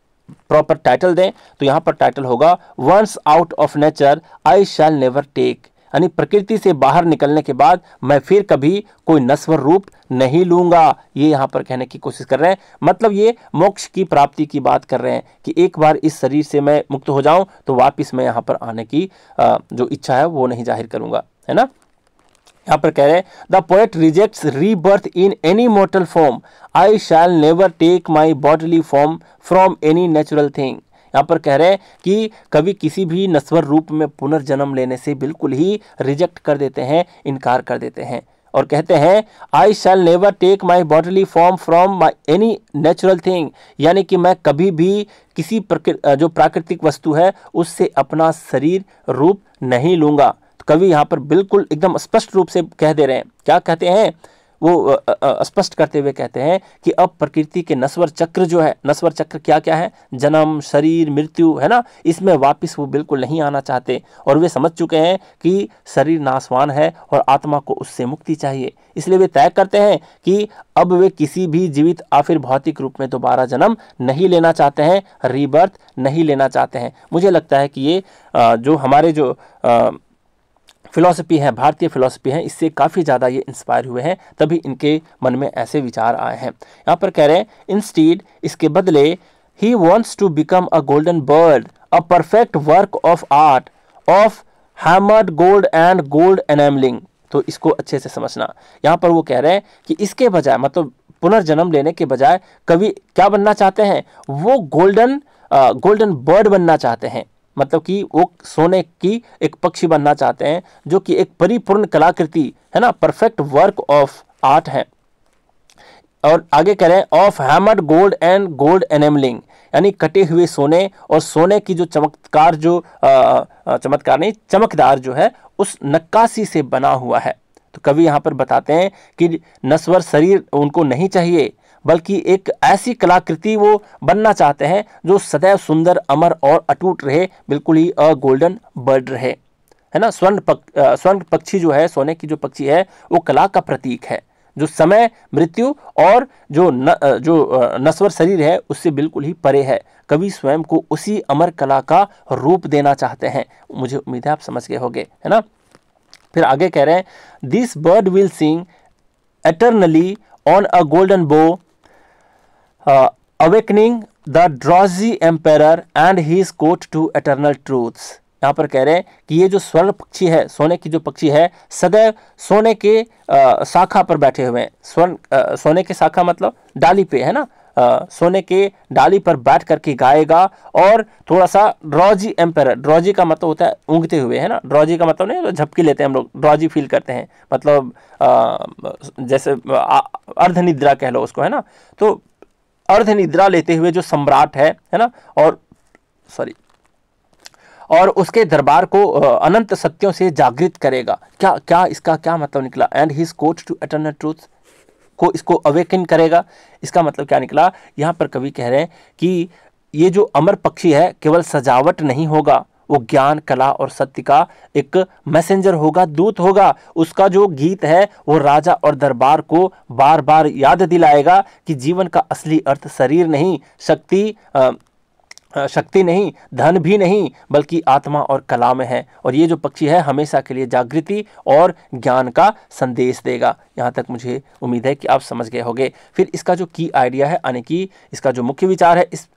प्रॉपर टाइटल दें तो यहाँ पर टाइटल होगा, once out of nature I shall never take, यानी प्रकृति से बाहर निकलने के बाद मैं फिर कभी कोई नश्वर रूप नहीं लूंगा। ये यहाँ पर कहने की कोशिश कर रहे हैं, मतलब ये मोक्ष की प्राप्ति की बात कर रहे हैं कि एक बार इस शरीर से मैं मुक्त हो जाऊं तो वापस मैं यहाँ पर आने की जो इच्छा है वो नहीं जाहिर करूंगा, है ना। यहाँ पर कह रहे हैं the poet rejects rebirth in any mortal form, I shall never take my bodily form from any natural thing. यहाँ पर कह रहे हैं कि कवि किसी भी नश्वर रूप में पुनर्जन्म लेने से बिल्कुल ही रिजेक्ट कर देते हैं, इनकार कर देते हैं और कहते हैं I shall never take my bodily form from my any natural thing, यानी कि मैं कभी भी किसी जो प्राकृतिक वस्तु है उससे अपना शरीर रूप नहीं लूँगा। तो कवि यहाँ पर बिल्कुल एकदम स्पष्ट रूप से कह दे रहे हैं, क्या कहते हैं वो स्पष्ट करते हुए कहते हैं कि अब प्रकृति के नश्वर चक्र जो है, नश्वर चक्र क्या क्या है, जन्म, शरीर, मृत्यु, है ना, इसमें वापस वो बिल्कुल नहीं आना चाहते और वे समझ चुके हैं कि शरीर नाशवान है और आत्मा को उससे मुक्ति चाहिए। इसलिए वे तय करते हैं कि अब वे किसी भी जीवित या फिर भौतिक रूप में दोबारा जन्म नहीं लेना चाहते हैं, रीबर्थ नहीं लेना चाहते हैं। मुझे लगता है कि ये जो हमारे जो फिलॉसफी है, भारतीय फिलॉसफी है, इससे काफ़ी ज़्यादा ये इंस्पायर हुए हैं, तभी इनके मन में ऐसे विचार आए हैं। यहाँ पर कह रहे हैं इंस्टीड, इसके बदले ही wants to become a golden bird, a perfect work of art of hammered gold and gold enamelling. तो इसको अच्छे से समझना, यहाँ पर वो कह रहे हैं कि इसके बजाय, मतलब पुनर्जन्म लेने के बजाय कवि क्या बनना चाहते हैं, वो गोल्डन बर्ड बनना चाहते हैं, मतलब कि वो सोने की एक पक्षी बनना चाहते हैं जो कि एक परिपूर्ण कलाकृति है ना, परफेक्ट वर्क ऑफ आर्ट है। और आगे कह रहे हैं of hammered gold and gold enamelling, यानी कटे हुए सोने और सोने की जो चमत्कार, जो चमत्कार नहीं, चमकदार जो है उस नक्काशी से बना हुआ है। तो कवि यहाँ पर बताते हैं कि नश्वर शरीर उनको नहीं चाहिए, बल्कि एक ऐसी कलाकृति वो बनना चाहते हैं जो सदैव सुंदर, अमर और अटूट रहे, बिल्कुल ही अ गोल्डन बर्ड रहे, है ना। स्वर्ण पक्षी जो है, सोने की जो पक्षी है, वो कला का प्रतीक है, जो समय, मृत्यु और जो नश्वर शरीर है उससे बिल्कुल ही परे है। कवि स्वयं को उसी अमर कला का रूप देना चाहते हैं। मुझे उम्मीद है आप समझ गए होंगे, है ना। फिर आगे कह रहे हैं this bird will sing eternally on a golden बो, awakening the drowsy emperor and his court to eternal truths। यहाँ पर कह रहे हैं कि ये जो स्वर्ण पक्षी है, सोने की जो पक्षी है, सदैव सोने के शाखा पर बैठे हुए हैं। सोने के शाखा मतलब डाली पे, है ना, सोने के डाली पर बैठ करके गाएगा और थोड़ा सा ड्रॉजी एम्पेरर, ड्रॉजी का मतलब होता है ऊँघते हुए, है ना, ड्रॉजी का मतलब नहीं, झपकी लेते हैं हम लोग, ड्रॉजी फील करते हैं, मतलब जैसे अर्धनिद्रा कह लो उसको, है ना। तो अर्ध निद्रा लेते हुए जो सम्राट है ना, और उसके दरबार को अनंत सत्यों से जागृत करेगा। क्या इसका क्या मतलब निकला, and his court to eternal truth को इसको अवेकन करेगा, इसका मतलब क्या निकला। यहाँ पर कवि कह रहे हैं कि ये जो अमर पक्षी है केवल सजावट नहीं होगा, वो ज्ञान, कला और सत्य का एक मैसेंजर होगा, दूत होगा। उसका जो गीत है वो राजा और दरबार को बार बार याद दिलाएगा कि जीवन का असली अर्थ शरीर नहीं, शक्ति नहीं, धन भी नहीं, बल्कि आत्मा और कला में है। और ये जो पक्षी है हमेशा के लिए जागृति और ज्ञान का संदेश देगा। यहाँ तक मुझे उम्मीद है कि आप समझ गए होंगे। फिर इसका जो की आइडिया है, यानी कि इसका जो मुख्य विचार है इस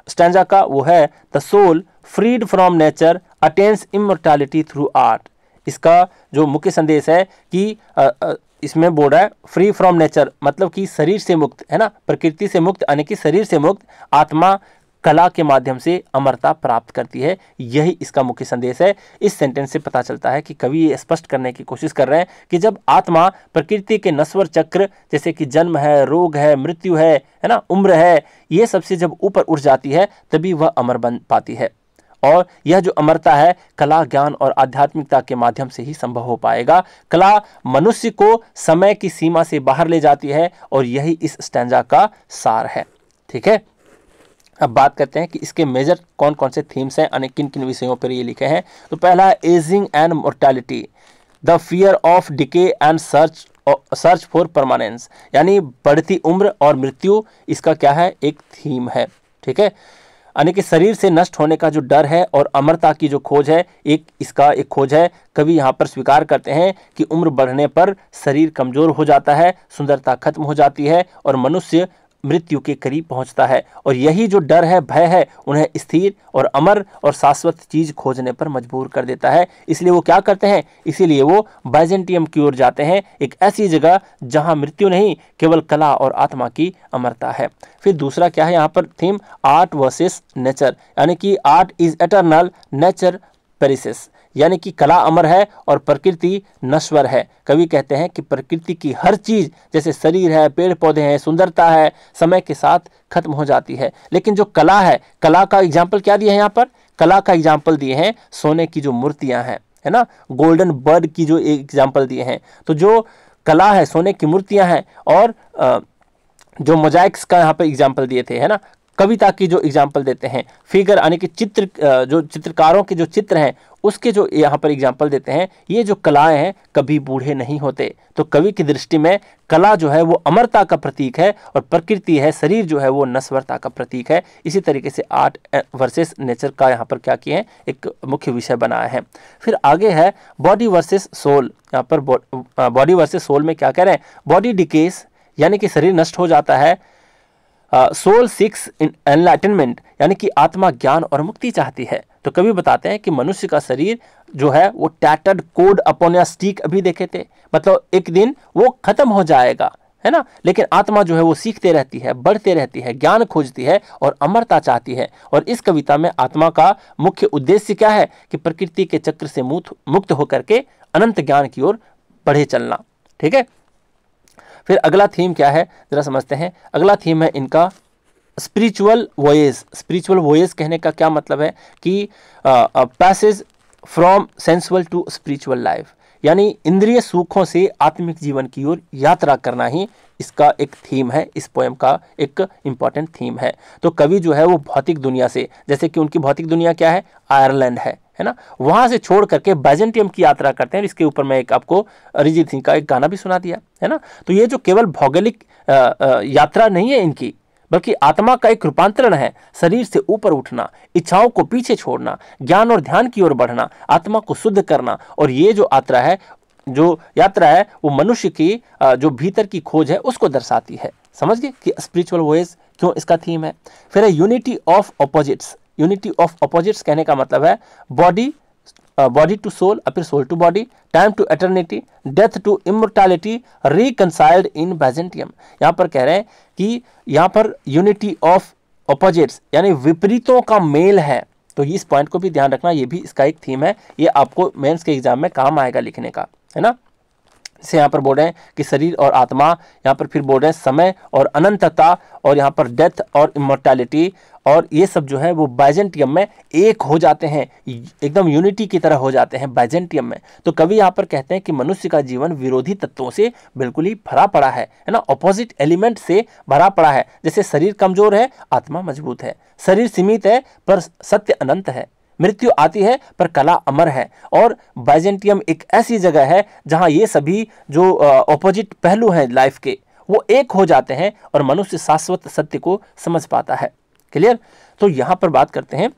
स्टैंजा का, वो है the soul freed from nature attains immortality through art. इसका जो मुख्य संदेश है कि इसमें बोल रहा है फ्री फ्रॉम नेचर, मतलब कि शरीर से मुक्त, है ना, प्रकृति से मुक्त, यानी कि शरीर से मुक्त आत्मा कला के माध्यम से अमरता प्राप्त करती है। यही इसका मुख्य संदेश है। इस सेंटेंस से पता चलता है कि कवि ये स्पष्ट करने की कोशिश कर रहे हैं कि जब आत्मा प्रकृति के नश्वर चक्र, जैसे कि जन्म है, रोग है, मृत्यु है ना, उम्र है, ये सबसे जब ऊपर उठ जाती है तभी वह अमर बन पाती है। और यह जो अमरता है कला, ज्ञान और आध्यात्मिकता के माध्यम से ही संभव हो पाएगा। कला मनुष्य को समय की सीमा से बाहर ले जाती है और यही इस स्टैंजा का सार है। ठीक है, अब बात करते हैं कि इसके मेजर कौन कौन से थीम्स हैं, यानी किन किन विषयों पर ये लिखे हैं। तो पहला है ageing and mortality, the fear of decay and search for permanence, यानी बढ़ती उम्र और मृत्यु, इसका क्या है, एक थीम है। ठीक है, यानी कि शरीर से नष्ट होने का जो डर है और अमरता की जो खोज है, इसका एक खोज है। कवि यहाँ पर स्वीकार करते हैं कि उम्र बढ़ने पर शरीर कमजोर हो जाता है, सुंदरता खत्म हो जाती है और मनुष्य मृत्यु के करीब पहुंचता है, और यही जो डर है, भय है, उन्हें स्थिर और अमर और शाश्वत चीज खोजने पर मजबूर कर देता है। इसलिए वो क्या करते हैं, इसीलिए वो बाइजेंटियम की ओर जाते हैं, एक ऐसी जगह जहां मृत्यु नहीं, केवल कला और आत्मा की अमरता है। फिर दूसरा क्या है यहाँ पर थीम, आर्ट वर्सेस नेचर, यानी कि आर्ट इज एटर्नल, नेचर पेरिसेस, यानी कि कला अमर है और प्रकृति नश्वर है। कवि कहते हैं कि प्रकृति की हर चीज, जैसे शरीर है, पेड़ पौधे हैं, सुंदरता है, समय के साथ खत्म हो जाती है, लेकिन जो कला है, कला का एग्जाम्पल क्या दिया है यहाँ पर, कला का एग्जाम्पल दिए हैं सोने की जो मूर्तियां हैं, है ना, गोल्डन बर्ड की जो एग्जाम्पल दिए हैं। तो जो कला है, सोने की मूर्तियां हैं, और जो मोजाइक्स का यहाँ पर एग्जाम्पल दिए थे, है ना, कविता की जो एग्जाम्पल देते हैं, फिगर यानी कि चित्र, जो चित्रकारों के जो चित्र हैं उसके जो यहाँ पर एग्जाम्पल देते हैं, ये जो कलाएं हैं कभी बूढ़े नहीं होते। तो कवि की दृष्टि में कला जो है वो अमरता का प्रतीक है, और प्रकृति है, शरीर जो है वो नश्वरता का प्रतीक है। इसी तरीके से आर्ट वर्सेस नेचर का यहाँ पर क्या किए हैं, एक मुख्य विषय बनाया है। फिर आगे है बॉडी वर्सेस सोल। यहाँ पर बॉडी वर्सेस सोल में क्या कह रहे हैं, बॉडी डिकेस यानी कि शरीर नष्ट हो जाता है, सोल सिक्स एनलाइटनमेंट यानी कि आत्मा ज्ञान और मुक्ति चाहती है। तो कवि बताते हैं कि मनुष्य का शरीर जो है वो tattered code upon a stick, अभी देखे थे, मतलब एक दिन वो खत्म हो जाएगा, है ना, लेकिन आत्मा जो है वो सीखते रहती है, बढ़ते रहती है, ज्ञान खोजती है और अमरता चाहती है। और इस कविता में आत्मा का मुख्य उद्देश्य क्या है कि प्रकृति के चक्र से मुक्त होकर के अनंत ज्ञान की ओर बढ़े चलना। ठीक है, फिर अगला थीम क्या है जरा समझते हैं। अगला थीम है इनका स्पिरिचुअल वॉयेज। स्पिरिचुअल वॉयेज कहने का क्या मतलब है कि passage from sensual to spiritual life, यानी इंद्रिय सुखों से आत्मिक जीवन की ओर यात्रा करना ही इसका एक थीम है, इस पोएम का एक इंपॉर्टेंट थीम है। तो कवि जो है वो भौतिक दुनिया से, जैसे कि उनकी भौतिक दुनिया क्या है, आयरलैंड है ना, वहां से छोड़ करके बाइजेंटियम की यात्रा करते हैं। इसके ऊपर मैं एक आपको अरिजीत सिंह का एक गाना भी सुना दिया, है ना। तो ये जो केवल भौगोलिक यात्रा नहीं है इनकी, बल्कि आत्मा का एक रूपांतरण है, शरीर से ऊपर उठना, इच्छाओं को पीछे छोड़ना, ज्ञान और ध्यान की ओर बढ़ना, आत्मा को शुद्ध करना। और ये जो यात्रा है वो मनुष्य की जो भीतर की खोज है उसको दर्शाती है। समझ गए कि स्पिरिचुअल वॉयेज क्यों इसका थीम है। फिर है unity of opposites. Unity of opposites कहने का मतलब है बॉडी टू सोल, फिर soul to body, time to eternity, death to immortality, reconciled in Byzantium. यहाँ पर कह रहे हैं कि यहाँ पर यूनिटी ऑफ अपोजिट्स यानी विपरीतों का मेल है। तो इस पॉइंट को भी ध्यान रखना, ये भी इसका एक थीम है, ये आपको मेंस के एग्जाम में काम आएगा लिखने का, है ना। से यहाँ पर बोल रहे हैं कि शरीर और आत्मा, यहाँ पर फिर बोल रहे हैं समय और अनंतता, और यहाँ पर डेथ और इमोर्टैलिटी, और ये सब जो है वो बाइजेंटियम में एक हो जाते हैं, एकदम यूनिटी की तरह हो जाते हैं बाइजेंटियम में। तो कवि यहाँ पर कहते हैं कि मनुष्य का जीवन विरोधी तत्वों से बिल्कुल ही भरा पड़ा है ना, ऑपोजिट एलिमेंट से भरा पड़ा है। जैसे शरीर कमजोर है, आत्मा मजबूत है, शरीर सीमित है पर सत्य अनंत है, मृत्यु आती है पर कला अमर है। और बाइजेंटियम एक ऐसी जगह है जहां ये सभी जो ऑपोजिट पहलू हैं लाइफ के वो एक हो जाते हैं और मनुष्य शाश्वत सत्य को समझ पाता है। क्लियर। तो यहां पर बात करते हैं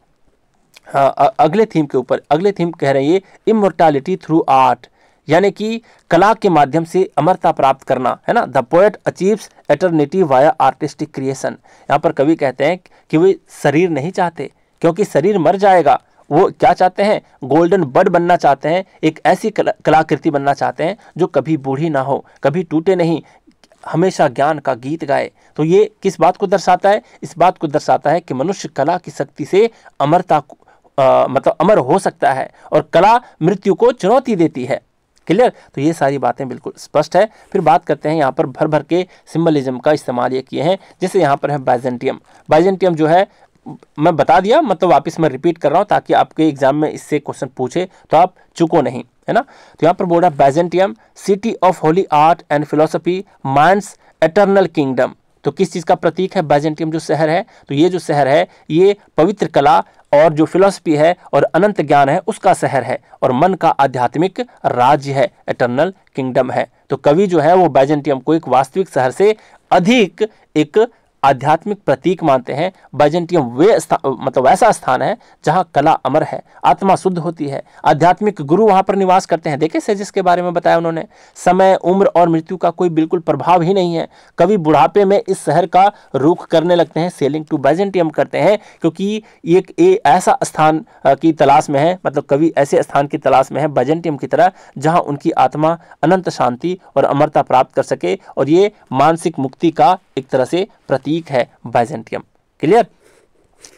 अगले थीम के ऊपर। अगले थीम कह रहे हैं ये इमोर्टैलिटी थ्रू आर्ट, यानी कि कला के माध्यम से अमरता प्राप्त करना, है ना। The poet achieves eternity via artistic creation. यहाँ पर कवि कहते हैं कि वे शरीर नहीं चाहते क्योंकि शरीर मर जाएगा, वो क्या चाहते हैं, गोल्डन बर्ड बनना चाहते हैं, एक ऐसी कलाकृति बनना चाहते हैं जो कभी बूढ़ी ना हो, कभी टूटे नहीं, हमेशा ज्ञान का गीत गाए। तो ये किस बात को दर्शाता है, इस बात को दर्शाता है कि मनुष्य कला की शक्ति से अमरता मतलब अमर हो सकता है और कला मृत्यु को चुनौती देती है। क्लियर। तो ये सारी बातें बिल्कुल स्पष्ट है। फिर बात करते हैं यहाँ पर भर भर के सिंबलिज्म का इस्तेमाल ये किए हैं। जैसे यहाँ पर है बाइजेंटियम। बाइजेंटियम जो है मैं बता दिया, मतलब वापस मैं रिपीट कर रहा हूँ ताकि आपके एग्जाम में इससे क्वेश्चन पूछे तो आप चुको नहीं, है ना। तो यहाँ पर बोल रहा है Byzantium city of Holi art and philosophy, minds eternal kingdom. तो किस चीज़ का प्रतीक है बाइजेंटियम जो शहर है, तो ये जो शहर है ये पवित्र कला और जो फिलोसफी है और अनंत ज्ञान है उसका शहर है और मन का आध्यात्मिक राज्य है, एटर्नल किंगडम है। तो कवि जो है वो बाइजेंटियम को एक वास्तविक शहर से अधिक एक आध्यात्मिक प्रतीक मानते हैं। बाइजेंटियम मतलब वैसा स्थान है जहां कला अमर है, आत्मा शुद्ध होती है, आध्यात्मिक गुरु वहां पर निवास करते हैं। देखिए सेजिस के बारे में बताया उन्होंने, समय, उम्र और मृत्यु का कोई बिल्कुल प्रभाव ही नहीं है। कभी बुढ़ापे में इस शहर का रुख करने लगते हैं, सेलिंग टू बाइजेंटियम करते हैं, क्योंकि एक ऐसा स्थान की तलाश में है, मतलब कवि ऐसे स्थान की तलाश में है बाइजेंटियम की तरह, जहां उनकी आत्मा अनंत शांति और अमरता प्राप्त कर सके। और ये मानसिक मुक्ति का एक तरह से प्रतीक है बाइजेंटियम। क्लियर?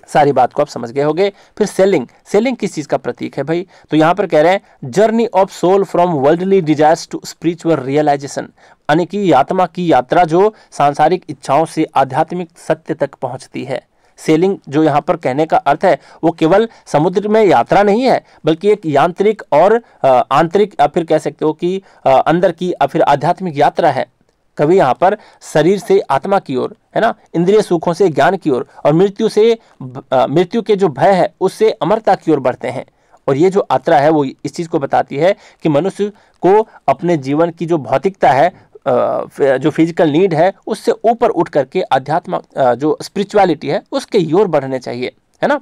सारी बात को आप समझ गए होंगे। फिर सेलिंग किस चीज का प्रतीक है भाई? तो यहां पर कह रहे हैं journey of soul from worldly desires to spiritual realisation, यानी कि आत्मा की यात्रा जो सांसारिक इच्छाओं से आध्यात्मिक सत्य तक पहुंचती है। सेलिंग जो यहाँ पर कहने का अर्थ है वो केवल समुद्र में यात्रा नहीं है, बल्कि एक यांत्रिक और आंतरिक, या फिर कह सकते हो कि अंदर की या फिर आध्यात्मिक यात्रा है। कभी यहाँ पर शरीर से आत्मा की ओर, है ना, इंद्रिय सुखों से ज्ञान की ओर, और मृत्यु के जो भय है उससे अमरता की ओर बढ़ते हैं। और ये जो यात्रा है वो इस चीज को बताती है कि मनुष्य को अपने जीवन की जो भौतिकता है, जो फिजिकल नीड है, उससे ऊपर उठ करके अध्यात्म जो स्पिरिचुअलिटी है उसके ओर बढ़ने चाहिए, है ना।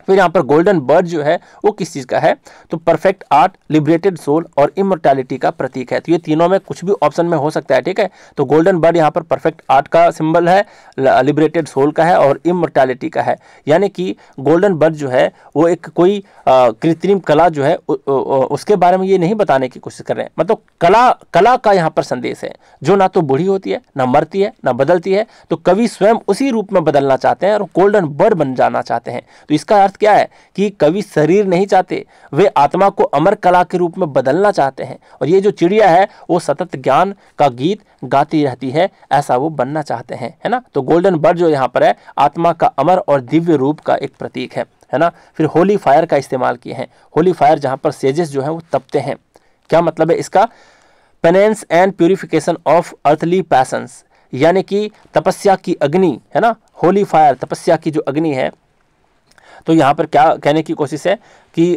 फिर यहाँ पर गोल्डन बर्ड जो है वो किस चीज़ का है? तो परफेक्ट आर्ट, लिबरेटेड सोल और इमोर्टैलिटी का प्रतीक है। तो ये तीनों में कुछ भी ऑप्शन में हो सकता है, ठीक है। तो गोल्डन बर्ड यहाँ पर परफेक्ट आर्ट का सिंबल है, लिबरेटेड सोल का है और इमोर्टैलिटी का है। यानी कि गोल्डन बर्ड जो है वो एक कोई कृत्रिम कला जो है उसके बारे में ये नहीं बताने की कोशिश कर रहे हैं, मतलब कला का यहाँ पर संदेश है, जो ना तो बूढ़ी होती है, ना मरती है, ना बदलती है। तो कवि स्वयं उसी रूप में बदलना चाहते हैं और गोल्डन बर्ड बन जाना चाहते हैं। तो इसका अर्थ क्या है कि कवि शरीर नहीं चाहते, वे आत्मा को अमर कला के रूप में बदलना चाहते हैं। और ये जो चिड़िया है वो सतत ज्ञान का गीत गाती रहती है, ऐसा वो बनना चाहते हैं, है ना। तो गोल्डन बर्ड जो यहाँ पर है आत्मा का अमर और दिव्य रूप का एक प्रतीक है ना। फिर होली फायर का इस्तेमाल किए हैं। होली फायर जहाँ पर सेजेस जो है वो तपते हैं। क्या मतलब है इसका? Penance and purification of earthly patience, यानी कि तपस्या की अग्नि, है ना। होली फायर तपस्या की जो अग्नि है। तो यहाँ पर क्या कहने की कोशिश है कि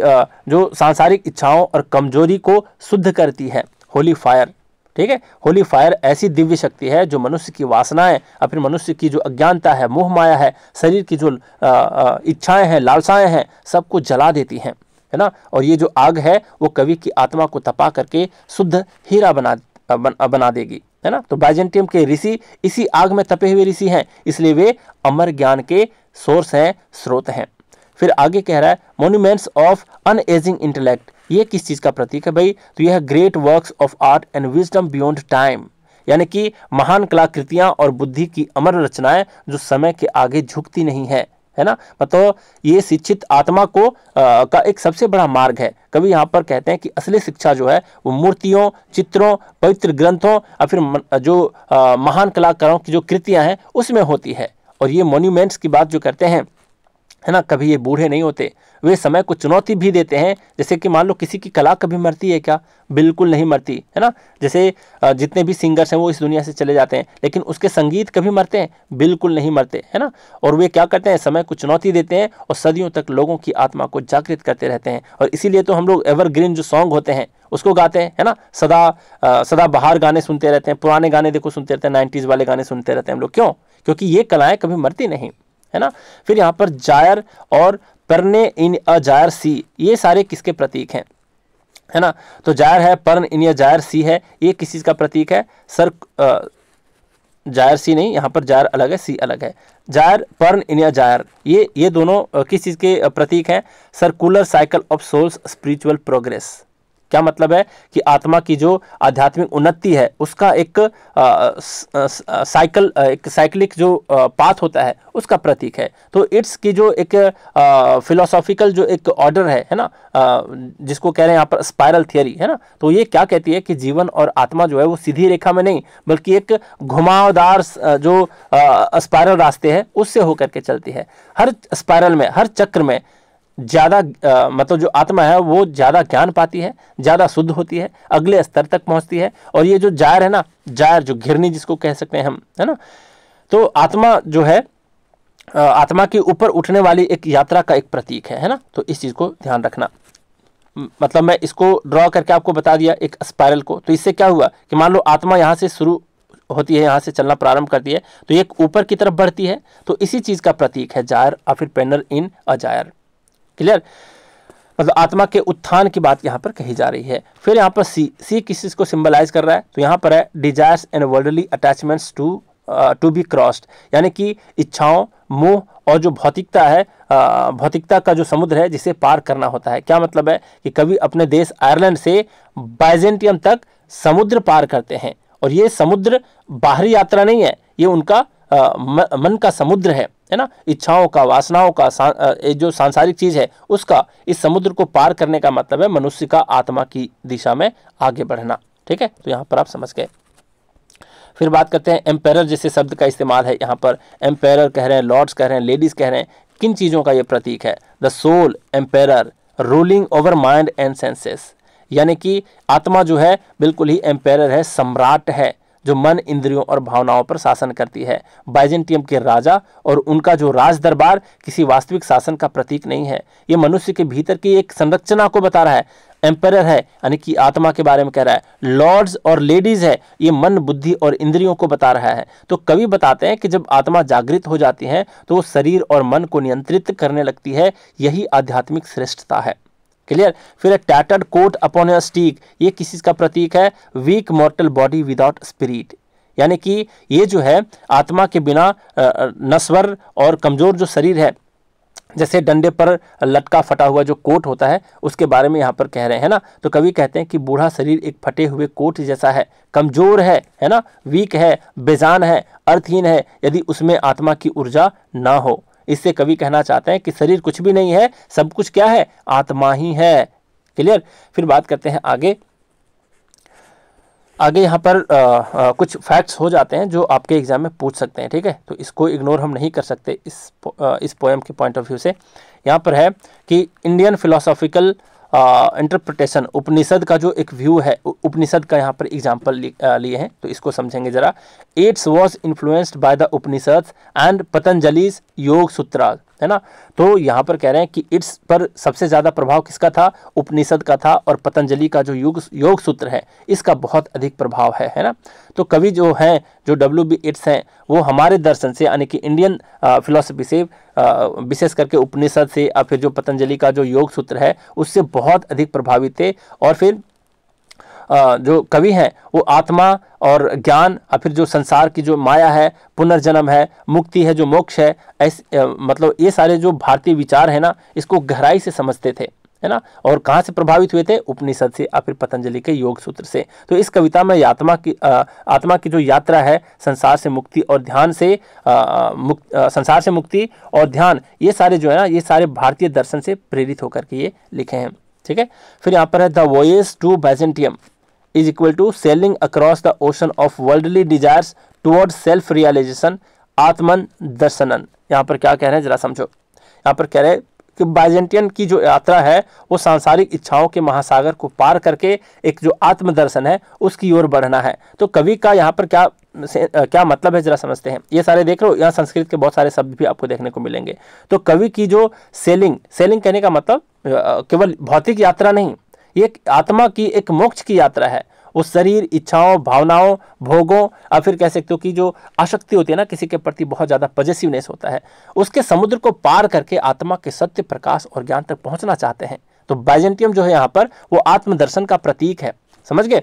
जो सांसारिक इच्छाओं और कमजोरी को शुद्ध करती है होली फायर, ठीक है। होली फायर ऐसी दिव्य शक्ति है जो मनुष्य की वासनाएं और फिर मनुष्य की जो अज्ञानता है, मोह माया है, शरीर की जो इच्छाएं हैं, लालसाएं हैं, सबको जला देती हैं, है ना। और ये जो आग है वो कवि की आत्मा को तपा करके शुद्ध हीरा बना देगी, है ना। तो बाइजेंटियम के ऋषि इसी आग में तपे हुए ऋषि हैं, इसलिए वे अमर ज्ञान के सोर्स हैं, स्रोत हैं। फिर आगे कह रहा है मॉन्यूमेंट्स ऑफ अनएजिंग इंटेलेक्ट, ये किस चीज का प्रतीक है भाई? तो यह great works of art and wisdom beyond time, यानी कि महान कलाकृतियां और बुद्धि की अमर रचनाएं जो समय के आगे झुकती नहीं है ना। मतलब ये शिक्षित आत्मा को का एक सबसे बड़ा मार्ग है। कभी यहाँ पर कहते हैं कि असली शिक्षा जो है वो मूर्तियों, चित्रों, पवित्र ग्रंथों और फिर जो महान कलाकारों की जो कृतियां हैं उसमें होती है। और ये मॉन्यूमेंट्स की बात जो करते हैं, है ना, कभी ये बूढ़े नहीं होते, वे समय को चुनौती भी देते हैं। जैसे कि मान लो किसी की कला कभी मरती है क्या? बिल्कुल नहीं मरती, है ना। जैसे जितने भी सिंगर्स हैं वो इस दुनिया से चले जाते हैं, लेकिन उसके संगीत कभी मरते हैं? बिल्कुल नहीं मरते, है ना। और वे क्या करते हैं? समय को चुनौती देते हैं और सदियों तक लोगों की आत्मा को जागृत करते रहते हैं। और इसीलिए तो हम लोग एवरग्रीन जो सॉन्ग होते हैं उसको गाते हैं, है ना। सदा बहार गाने सुनते रहते हैं, पुराने गाने देखो सुनते रहते हैं, 90s वाले गाने सुनते रहते हैं हम लोग। क्यों? क्योंकि ये कलाएं कभी मरती नहीं, है ना। फिर यहाँ पर जायर और पर्ने इन अ जायर सी, ये सारे किसके प्रतीक हैं, है ना। तो जायर है, पर्न इन अ जायर सी है, ये किस चीज का प्रतीक है? सर जायर सी नहीं, यहाँ पर जायर अलग है, सी अलग है। जायर, पर्न इन अ जायर, ये दोनों किस चीज के प्रतीक हैं? Circular cycle of soul's spiritual progress. क्या मतलब है कि आत्मा की जो आध्यात्मिक उन्नति है उसका एक साइक्लिक जो पाथ होता है उसका प्रतीक है। तो इट्स की जो एक फिलोसॉफिकल जो एक ऑर्डर है ना, जिसको कह रहे हैं यहाँ पर स्पाइरल थियरी, है ना। तो ये क्या कहती है कि जीवन और आत्मा जो है वो सीधी रेखा में नहीं, बल्कि एक घुमावदार जो स्पाइरल रास्ते हैं उससे होकर के चलती है। हर स्पाइरल में, हर चक्र में ज़्यादा मतलब जो आत्मा है वो ज़्यादा ज्ञान पाती है, ज़्यादा शुद्ध होती है, अगले स्तर तक पहुंचती है। और ये जो जायर है ना, जायर जो घिरनी जिसको कह सकते हैं हम, है ना। तो आत्मा जो है आत्मा के ऊपर उठने वाली एक यात्रा का एक प्रतीक है ना। तो इस चीज़ को ध्यान रखना। मतलब मैं इसको ड्रॉ करके आपको बता दिया एक स्पाइरल को। तो इससे क्या हुआ कि मान लो आत्मा यहाँ से शुरू होती है, यहाँ से चलना प्रारंभ करती है तो एक ऊपर की तरफ बढ़ती है, तो इसी चीज का प्रतीक है जायर और फिर पेनर इन अ जायर। क्लियर, मतलब आत्मा के उत्थान की बात यहाँ पर कही जा रही है। फिर यहाँ पर सी किस चीज को सिंबलाइज कर रहा है, तो यहाँ पर है desires and worldly attachments to be crossed, यानी कि इच्छाओं, मोह और जो भौतिकता है, भौतिकता का जो समुद्र है जिसे पार करना होता है। क्या मतलब है कि कवि अपने देश आयरलैंड से बाइजेंटियम तक समुद्र पार करते हैं, और ये समुद्र बाहरी यात्रा नहीं है, ये उनका मन का समुद्र है ना, इच्छाओं का, वासनाओं का, जो सांसारिक चीज है उसका, इस समुद्र को पार करने का मतलब है मनुष्य का आत्मा की दिशा में आगे बढ़ना। ठीक है, तो यहाँ पर आप समझ गए। फिर बात करते हैं एम्पेरर जैसे शब्द का इस्तेमाल है यहाँ पर, एम्पेरर कह रहे हैं, लॉर्ड्स कह रहे हैं, लेडीज कह रहे हैं, किन चीज़ों का ये प्रतीक है? The soul emperor ruling over mind and senses, यानी कि आत्मा जो है बिल्कुल ही एम्पेरर है, सम्राट है, जो मन, इंद्रियों और भावनाओं पर शासन करती है। बाइजेंटियम के राजा और उनका जो राज दरबार किसी वास्तविक शासन का प्रतीक नहीं है, ये मनुष्य के भीतर की एक संरचना को बता रहा है। एम्पेरर है यानी कि आत्मा के बारे में कह रहा है, लॉर्ड्स और लेडीज है, ये मन, बुद्धि और इंद्रियों को बता रहा है। तो कवि बताते हैं कि जब आत्मा जागृत हो जाती है तो वो शरीर और मन को नियंत्रित करने लगती है, यही आध्यात्मिक श्रेष्ठता है। क्लियर। फिर tattered coat upon a stick, ये किस चीज का प्रतीक है? Weak mortal body without spirit, यानी कि ये जो है आत्मा के बिना नश्वर और कमजोर जो शरीर है, जैसे डंडे पर लटका फटा हुआ जो कोट होता है उसके बारे में यहाँ पर कह रहे हैं ना। तो कवि कहते हैं कि बूढ़ा शरीर एक फटे हुए कोट जैसा है, कमजोर है ना, वीक है, बेजान है, अर्थहीन है, यदि उसमें आत्मा की ऊर्जा ना हो। इससे कवि कहना चाहते हैं कि शरीर कुछ भी नहीं है, सब कुछ क्या है? आत्मा ही है। क्लियर। फिर बात करते हैं आगे यहाँ पर कुछ फैक्ट्स हो जाते हैं जो आपके एग्जाम में पूछ सकते हैं। ठीक है, तो इसको इग्नोर हम नहीं कर सकते इस पोएम के पॉइंट ऑफ व्यू से। यहाँ पर है कि इंडियन फिलोसॉफिकल इंटरप्रिटेशन, उपनिषद का जो एक व्यू है, उपनिषद का यहाँ पर एग्जाम्पल लिए हैं, तो इसको समझेंगे जरा। It's was influenced by the Upanishad and Patanjali's योग सूत्र, है ना। तो यहाँ पर कह रहे हैं कि इट्स पर सबसे ज़्यादा प्रभाव किसका था? उपनिषद का था, और पतंजलि का जो योग सूत्र है इसका बहुत अधिक प्रभाव है ना। तो कवि जो हैं, जो W.B. इट्स हैं, वो हमारे दर्शन से यानी कि इंडियन फिलोसफी से, विशेष करके उपनिषद से या फिर जो पतंजलि का जो योग सूत्र है उससे बहुत अधिक प्रभावित थे। और फिर जो कवि हैं वो आत्मा और ज्ञान और फिर जो संसार की जो माया है, पुनर्जन्म है, मुक्ति है, जो मोक्ष है, मतलब ये सारे जो भारतीय विचार है ना, इसको गहराई से समझते थे, है ना। और कहाँ से प्रभावित हुए थे? उपनिषद से या फिर पतंजलि के योग सूत्र से। तो इस कविता में आत्मा की जो यात्रा है, संसार से मुक्ति और ध्यान से संसार से मुक्ति और ध्यान, ये सारे जो है ना, ये सारे भारतीय दर्शन से प्रेरित होकर के ये लिखे हैं। ठीक है। फिर यहाँ पर है the voyage to Byzantium is equal to sailing across the ocean of worldly desires towards self realisation atman दर्शनन। यहाँ पर क्या कह रहे हैं जरा समझो। यहाँ पर कह रहे हैं कि बाइजेंटियन की जो यात्रा है वो सांसारिक इच्छाओं के महासागर को पार करके एक जो आत्मदर्शन है उसकी ओर बढ़ना है। तो कवि का यहाँ पर क्या मतलब है जरा समझते हैं। ये सारे देख लो, यहाँ संस्कृत के बहुत सारे शब्द भी आपको देखने को मिलेंगे। तो कवि की जो सेलिंग कहने का मतलब केवल भौतिक यात्रा नहीं, ये आत्मा की एक मोक्ष की यात्रा है। उस शरीर, इच्छाओं, भावनाओं, भोगों और फिर कह सकते हो कि जो आसक्ति होती है ना, किसी के प्रति बहुत ज़्यादा पॉजिटिवनेस होता है, उसके समुद्र को पार करके आत्मा के सत्य, प्रकाश और ज्ञान तक पहुंचना चाहते हैं। तो बाइजेंटियम जो है यहाँ पर वो आत्मदर्शन का प्रतीक है। समझ गए।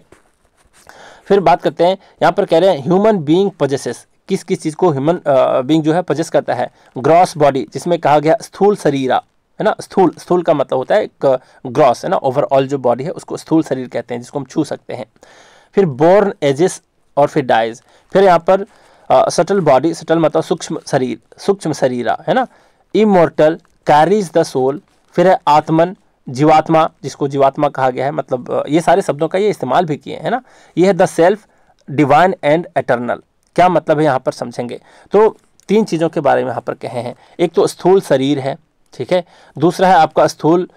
फिर बात करते हैं, यहाँ पर कह रहे हैं ह्यूमन बीइंग पॉजेसेस, किस चीज़ को ह्यूमन बीइंग जो है पॉजेस करता है? ग्रॉस बॉडी, जिसमें कहा गया स्थूल शरीरा, है ना। स्थूल का मतलब होता है ग्रॉस, है ना, ओवरऑल जो बॉडी है उसको स्थूल शरीर कहते हैं, जिसको हम छू सकते हैं। फिर बोर्न एजेस और फिर डाइज। फिर यहाँ पर सटल बॉडी, सटल मतलब सूक्ष्म शरीर, सूक्ष्म शरीरा, है ना। Immortal, carries the soul. फिर है आत्मन, जीवात्मा, जिसको जीवात्मा कहा गया है, मतलब ये सारे शब्दों का ये इस्तेमाल भी किए हैं ना। ये है the self, divine and eternal. क्या मतलब है यहाँ पर समझेंगे। तो 3 चीज़ों के बारे में यहाँ पर कहे हैं। एक तो स्थूल शरीर है, ठीक है। दूसरा है आपका स्थूल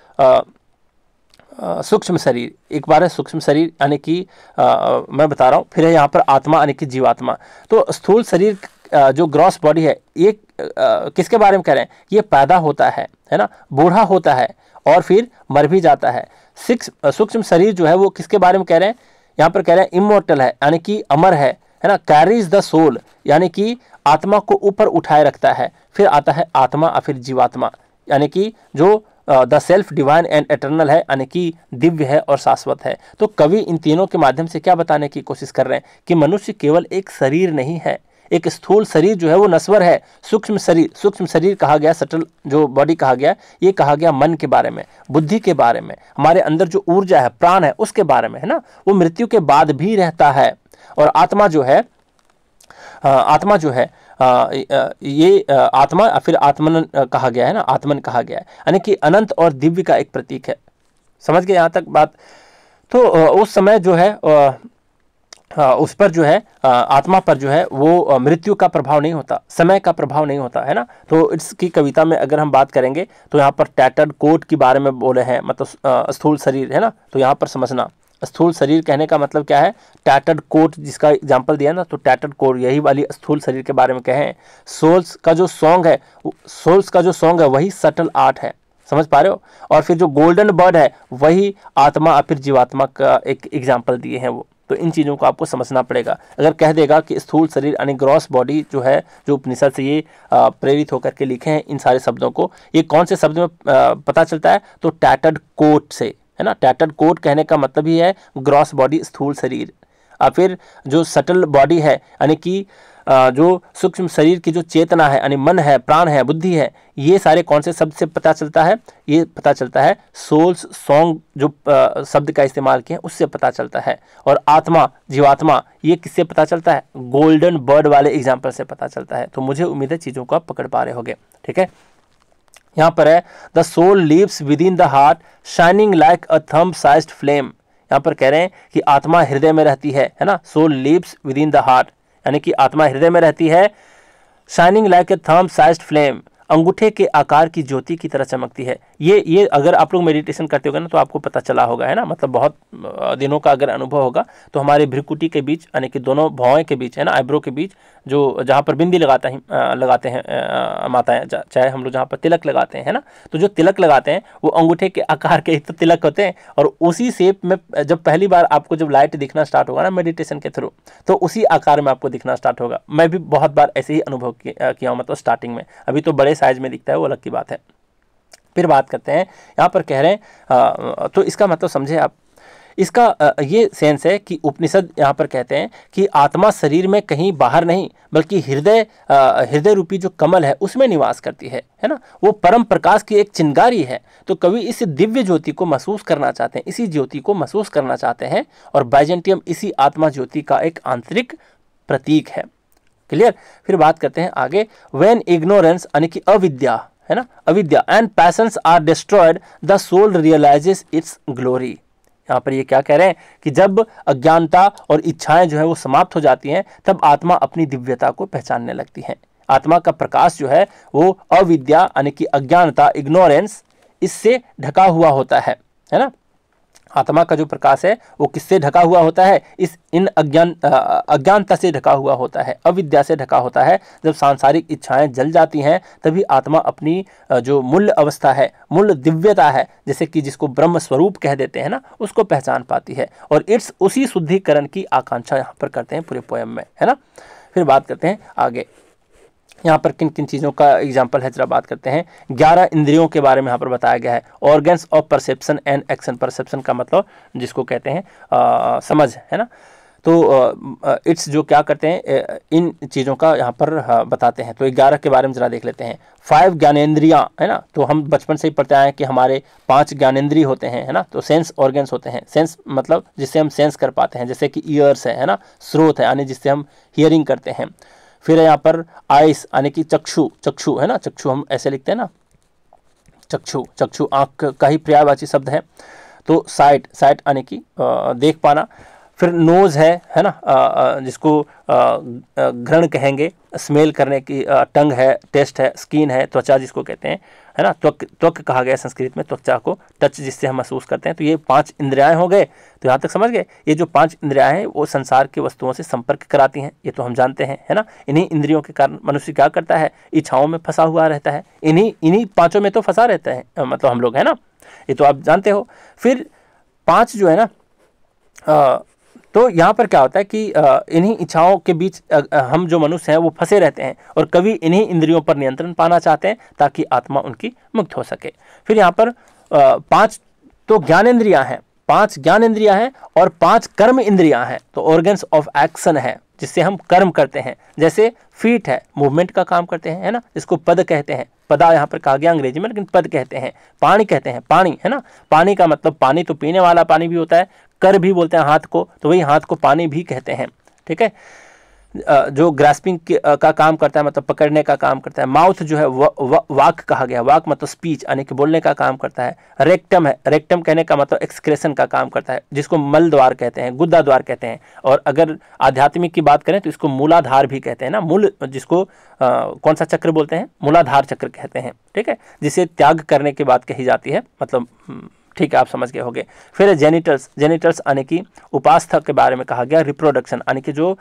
सूक्ष्म शरीर, एक बार है सूक्ष्म शरीर यानी कि मैं बता रहा हूँ। फिर है यहाँ पर आत्मा यानी कि जीवात्मा। तो स्थूल शरीर जो ग्रॉस बॉडी है ये किसके बारे में कह रहे हैं? ये पैदा होता है ना, बूढ़ा होता है और फिर मर भी जाता है। सूक्ष्म शरीर जो है वो किसके बारे में कह रहे हैं? यहाँ पर कह रहे हैं इमोर्टल है यानी कि अमर है, है ना, कैरीज द सोल यानी कि आत्मा को ऊपर उठाए रखता है। फिर आता है आत्मा और फिर जीवात्मा यानी कि जो the self divine and eternal है यानी कि दिव्य है और शाश्वत है। तो कवि इन तीनों के माध्यम से क्या बताने की कोशिश कर रहे हैं कि मनुष्य केवल एक शरीर नहीं है, एक स्थूल शरीर जो है वो नश्वर है, सूक्ष्म शरीर कहा गया, सटल जो बॉडी कहा गया, ये कहा गया मन के बारे में, बुद्धि के बारे में, हमारे अंदर जो ऊर्जा है, प्राण है, उसके बारे में, है ना, वो मृत्यु के बाद भी रहता है। और आत्मा जो है ये आत्मा फिर आत्मन कहा गया है ना, आत्मन कहा गया है यानी कि अनंत और दिव्य का एक प्रतीक है। समझ गए यहाँ तक बात? तो उस समय जो है उस पर जो है आत्मा पर जो है वो मृत्यु का प्रभाव नहीं होता, समय का प्रभाव नहीं होता, है ना। तो इसकी कविता में अगर हम बात करेंगे तो यहाँ पर टैटर्ड कोट के बारे में बोले हैं, मतलब स्थूल शरीर, है ना। तो यहाँ पर समझना स्थूल शरीर कहने का मतलब क्या है, टैटर्ड कोट जिसका एग्जांपल दिया ना, तो टैटर्ड कोट यही वाली स्थूल शरीर के बारे में कहें। सोल्स का जो सॉन्ग है वही सटल आर्ट है, समझ पा रहे हो। और फिर जो गोल्डन बर्ड है वही आत्मा और फिर जीवात्मा का एक एग्जाम्पल दिए हैं वो। तो इन चीज़ों को आपको समझना पड़ेगा। अगर कह देगा कि स्थूल शरीर यानी ग्रॉस बॉडी जो है, जो उपनिषद से ये प्रेरित होकर के लिखे हैं इन सारे शब्दों को, ये कौन से शब्द में पता चलता है, तो टैटर्ड कोट से, है ना। टैटर्ड कोट कहने का मतलब ही है ग्रॉस बॉडी, स्थूल शरीर। और फिर जो सटल बॉडी है यानी कि जो सूक्ष्म शरीर की जो चेतना है यानी मन है, प्राण है, बुद्धि है, ये सारे कौन से शब्द से पता चलता है, ये पता चलता है सोल्स सॉन्ग जो शब्द का इस्तेमाल किए हैं उससे पता चलता है। और आत्मा, जीवात्मा, ये किससे पता चलता है, गोल्डन बर्ड वाले एग्जाम्पल से पता चलता है। तो मुझे उम्मीद है चीज़ों को आप पकड़ पा रहे होंगे, ठीक है। यहाँ पर है the soul lives within the heart shining like a thumb sized flame. यहाँ पर कह रहे हैं कि आत्मा हृदय में रहती है ना, soul lives within the heart यानी कि आत्मा हृदय में रहती है, shining like a thumb sized flame, अंगूठे के आकार की ज्योति की तरह चमकती है। ये अगर आप लोग मेडिटेशन करते होगा ना तो आपको पता चला होगा, है ना, मतलब बहुत दिनों का अगर अनुभव होगा तो हमारे भ्रुकुटी के बीच यानी कि दोनों भौएं के बीच, है ना, आईब्रो के बीच जो जहाँ पर बिंदी लगाते हैं माताएं, चाहे हम लोग जहाँ पर तिलक लगाते हैं, है ना, तो जो तिलक लगाते हैं वो अंगूठे के आकार के ही तो तिलक होते हैं। और उसी शेप में जब पहली बार आपको जब लाइट दिखना स्टार्ट होगा ना मेडिटेशन के थ्रू, तो उसी आकार में आपको दिखना स्टार्ट होगा। मैं भी बहुत बार ऐसे ही अनुभव किया हूँ, मतलब स्टार्टिंग में। अभी तो बड़े साइज में दिखता है, वो अलग की बात है। फिर बात करते हैं, यहाँ पर कह रहे हैं तो इसका मतलब समझे आप, इसका ये सेंस है कि उपनिषद यहाँ पर कहते हैं कि आत्मा शरीर में कहीं बाहर नहीं बल्कि हृदय रूपी जो कमल है उसमें निवास करती है ना, वो परम प्रकाश की एक चिंगारी है। तो कवि इस दिव्य ज्योति को महसूस करना चाहते हैं, इसी ज्योति को महसूस करना चाहते हैं, और बाइजेंटियम इसी आत्मा ज्योति का एक आंतरिक प्रतीक है। क्लियर। फिर बात करते हैं आगे, व्हेन इग्नोरेंस यानी कि अविद्या, है ना, अविद्या and passions are destroyed the soul realises its glory. यहाँ पर ये क्या कह रहे हैं कि जब अज्ञानता और इच्छाएं जो है वो समाप्त हो जाती हैं तब आत्मा अपनी दिव्यता को पहचानने लगती है। आत्मा का प्रकाश जो है वो अविद्या यानी कि अज्ञानता, इग्नोरेंस, इससे ढका हुआ होता है ना। आत्मा का जो प्रकाश है वो किससे ढका हुआ होता है, इन अज्ञानता से ढका हुआ होता है, अविद्या से ढका होता है। जब सांसारिक इच्छाएं जल जाती हैं तभी आत्मा अपनी जो मूल्य अवस्था है, मूल्य दिव्यता है, जैसे कि जिसको ब्रह्म स्वरूप कह देते हैं ना, उसको पहचान पाती है। और इट्स उसी शुद्धिकरण की आकांक्षा यहाँ पर करते हैं पूरे पोएम में, है ना। फिर बात करते हैं आगे, यहाँ पर किन किन चीज़ों का एग्जाम्पल है जरा बात करते हैं। 11 इंद्रियों के बारे में यहाँ पर बताया गया है। Organs of perception and action, perception का मतलब जिसको कहते हैं समझ, है ना। तो इट्स जो क्या करते हैं इन चीज़ों का यहाँ पर बताते हैं। तो 11 के बारे में जरा देख लेते हैं। 5 ज्ञानेंद्रियाँ, है ना, तो हम बचपन से ही पढ़ते आए हैं कि हमारे 5 ज्ञानेंद्रिय होते हैं, है ना। तो सेंस ऑर्गन्स होते हैं, सेंस मतलब जिससे हम सेंस कर पाते हैं, जैसे कि ईयर्स है ना, स्रोत है यानी जिससे हम हियरिंग करते हैं। फिर यहाँ पर आइस यानी कि चक्षु, है ना, चक्षु हम ऐसे लिखते हैं ना, चक्षु आँख का ही पर्यायवाची शब्द है। तो साइट यानी कि देख पाना। फिर नोज है ना, जिसको घ्राण कहेंगे, स्मेल करने की, टंग है, टेस्ट है, स्किन है, त्वचा जिसको कहते हैं, है ना, त्वक कहा गया संस्कृत में, त्वचा को, टच जिससे हम महसूस करते हैं। तो ये 5 इंद्रियाएं हो गए। तो यहाँ तक समझ गए। ये जो 5 इंद्रियाएं हैं वो संसार की वस्तुओं से संपर्क कराती हैं, ये तो हम जानते हैं, है ना। इन्हीं इंद्रियों के कारण मनुष्य क्या करता है, इच्छाओं में फंसा हुआ रहता है। इन्हीं 5 में तो फंसा रहता है, मतलब हम लोग, है ना, ये तो आप जानते हो। फिर 5 जो है ना तो यहाँ पर क्या होता है कि इन्हीं इच्छाओं के बीच हम जो मनुष्य हैं वो फंसे रहते हैं और कवि इन्हीं इंद्रियों पर नियंत्रण पाना चाहते हैं ताकि आत्मा उनकी मुक्त हो सके। फिर यहाँ पर 5 तो ज्ञानेंद्रियां हैं, 5 ज्ञानेंद्रियां हैं और 5 कर्म इंद्रियां हैं। तो ऑर्गन्स ऑफ एक्शन है जिससे हम कर्म करते हैं, जैसे फीट है मूवमेंट का काम करते हैं, है ना, जिसको पद कहते हैं। पदा यहाँ पर कहा गया अंग्रेजी में, लेकिन पद कहते हैं। पानी कहते हैं, पानी, है ना, पानी का मतलब पानी तो पीने वाला पानी भी होता है, कर भी बोलते हैं हाथ को, तो वही हाथ को पानी भी कहते हैं। ठीक है, जो ग्रास्पिंग का काम करता है मतलब पकड़ने का काम करता है। माउथ जो है वाक कहा गया, वाक मतलब स्पीच यानी कि बोलने का काम करता है। रेक्टम है, रेक्टम कहने का मतलब एक्सक्रेशन का काम करता है, जिसको मल द्वार कहते हैं, गुद्दा द्वार कहते हैं। और अगर आध्यात्मिक की बात करें तो इसको मूलाधार भी कहते हैं ना, मूल जिसको कौन सा चक्र बोलते हैं, मूलाधार चक्र कहते हैं। ठीक है, जिसे त्याग करने की बात कही जाती है, मतलब ठीक है, आप समझ गए होंगे। फिर जेनिटल्स, जेनिटल्स यानी कि उपास्था के बारे में कहा गया। रिप्रोडक्शन यानी कि जो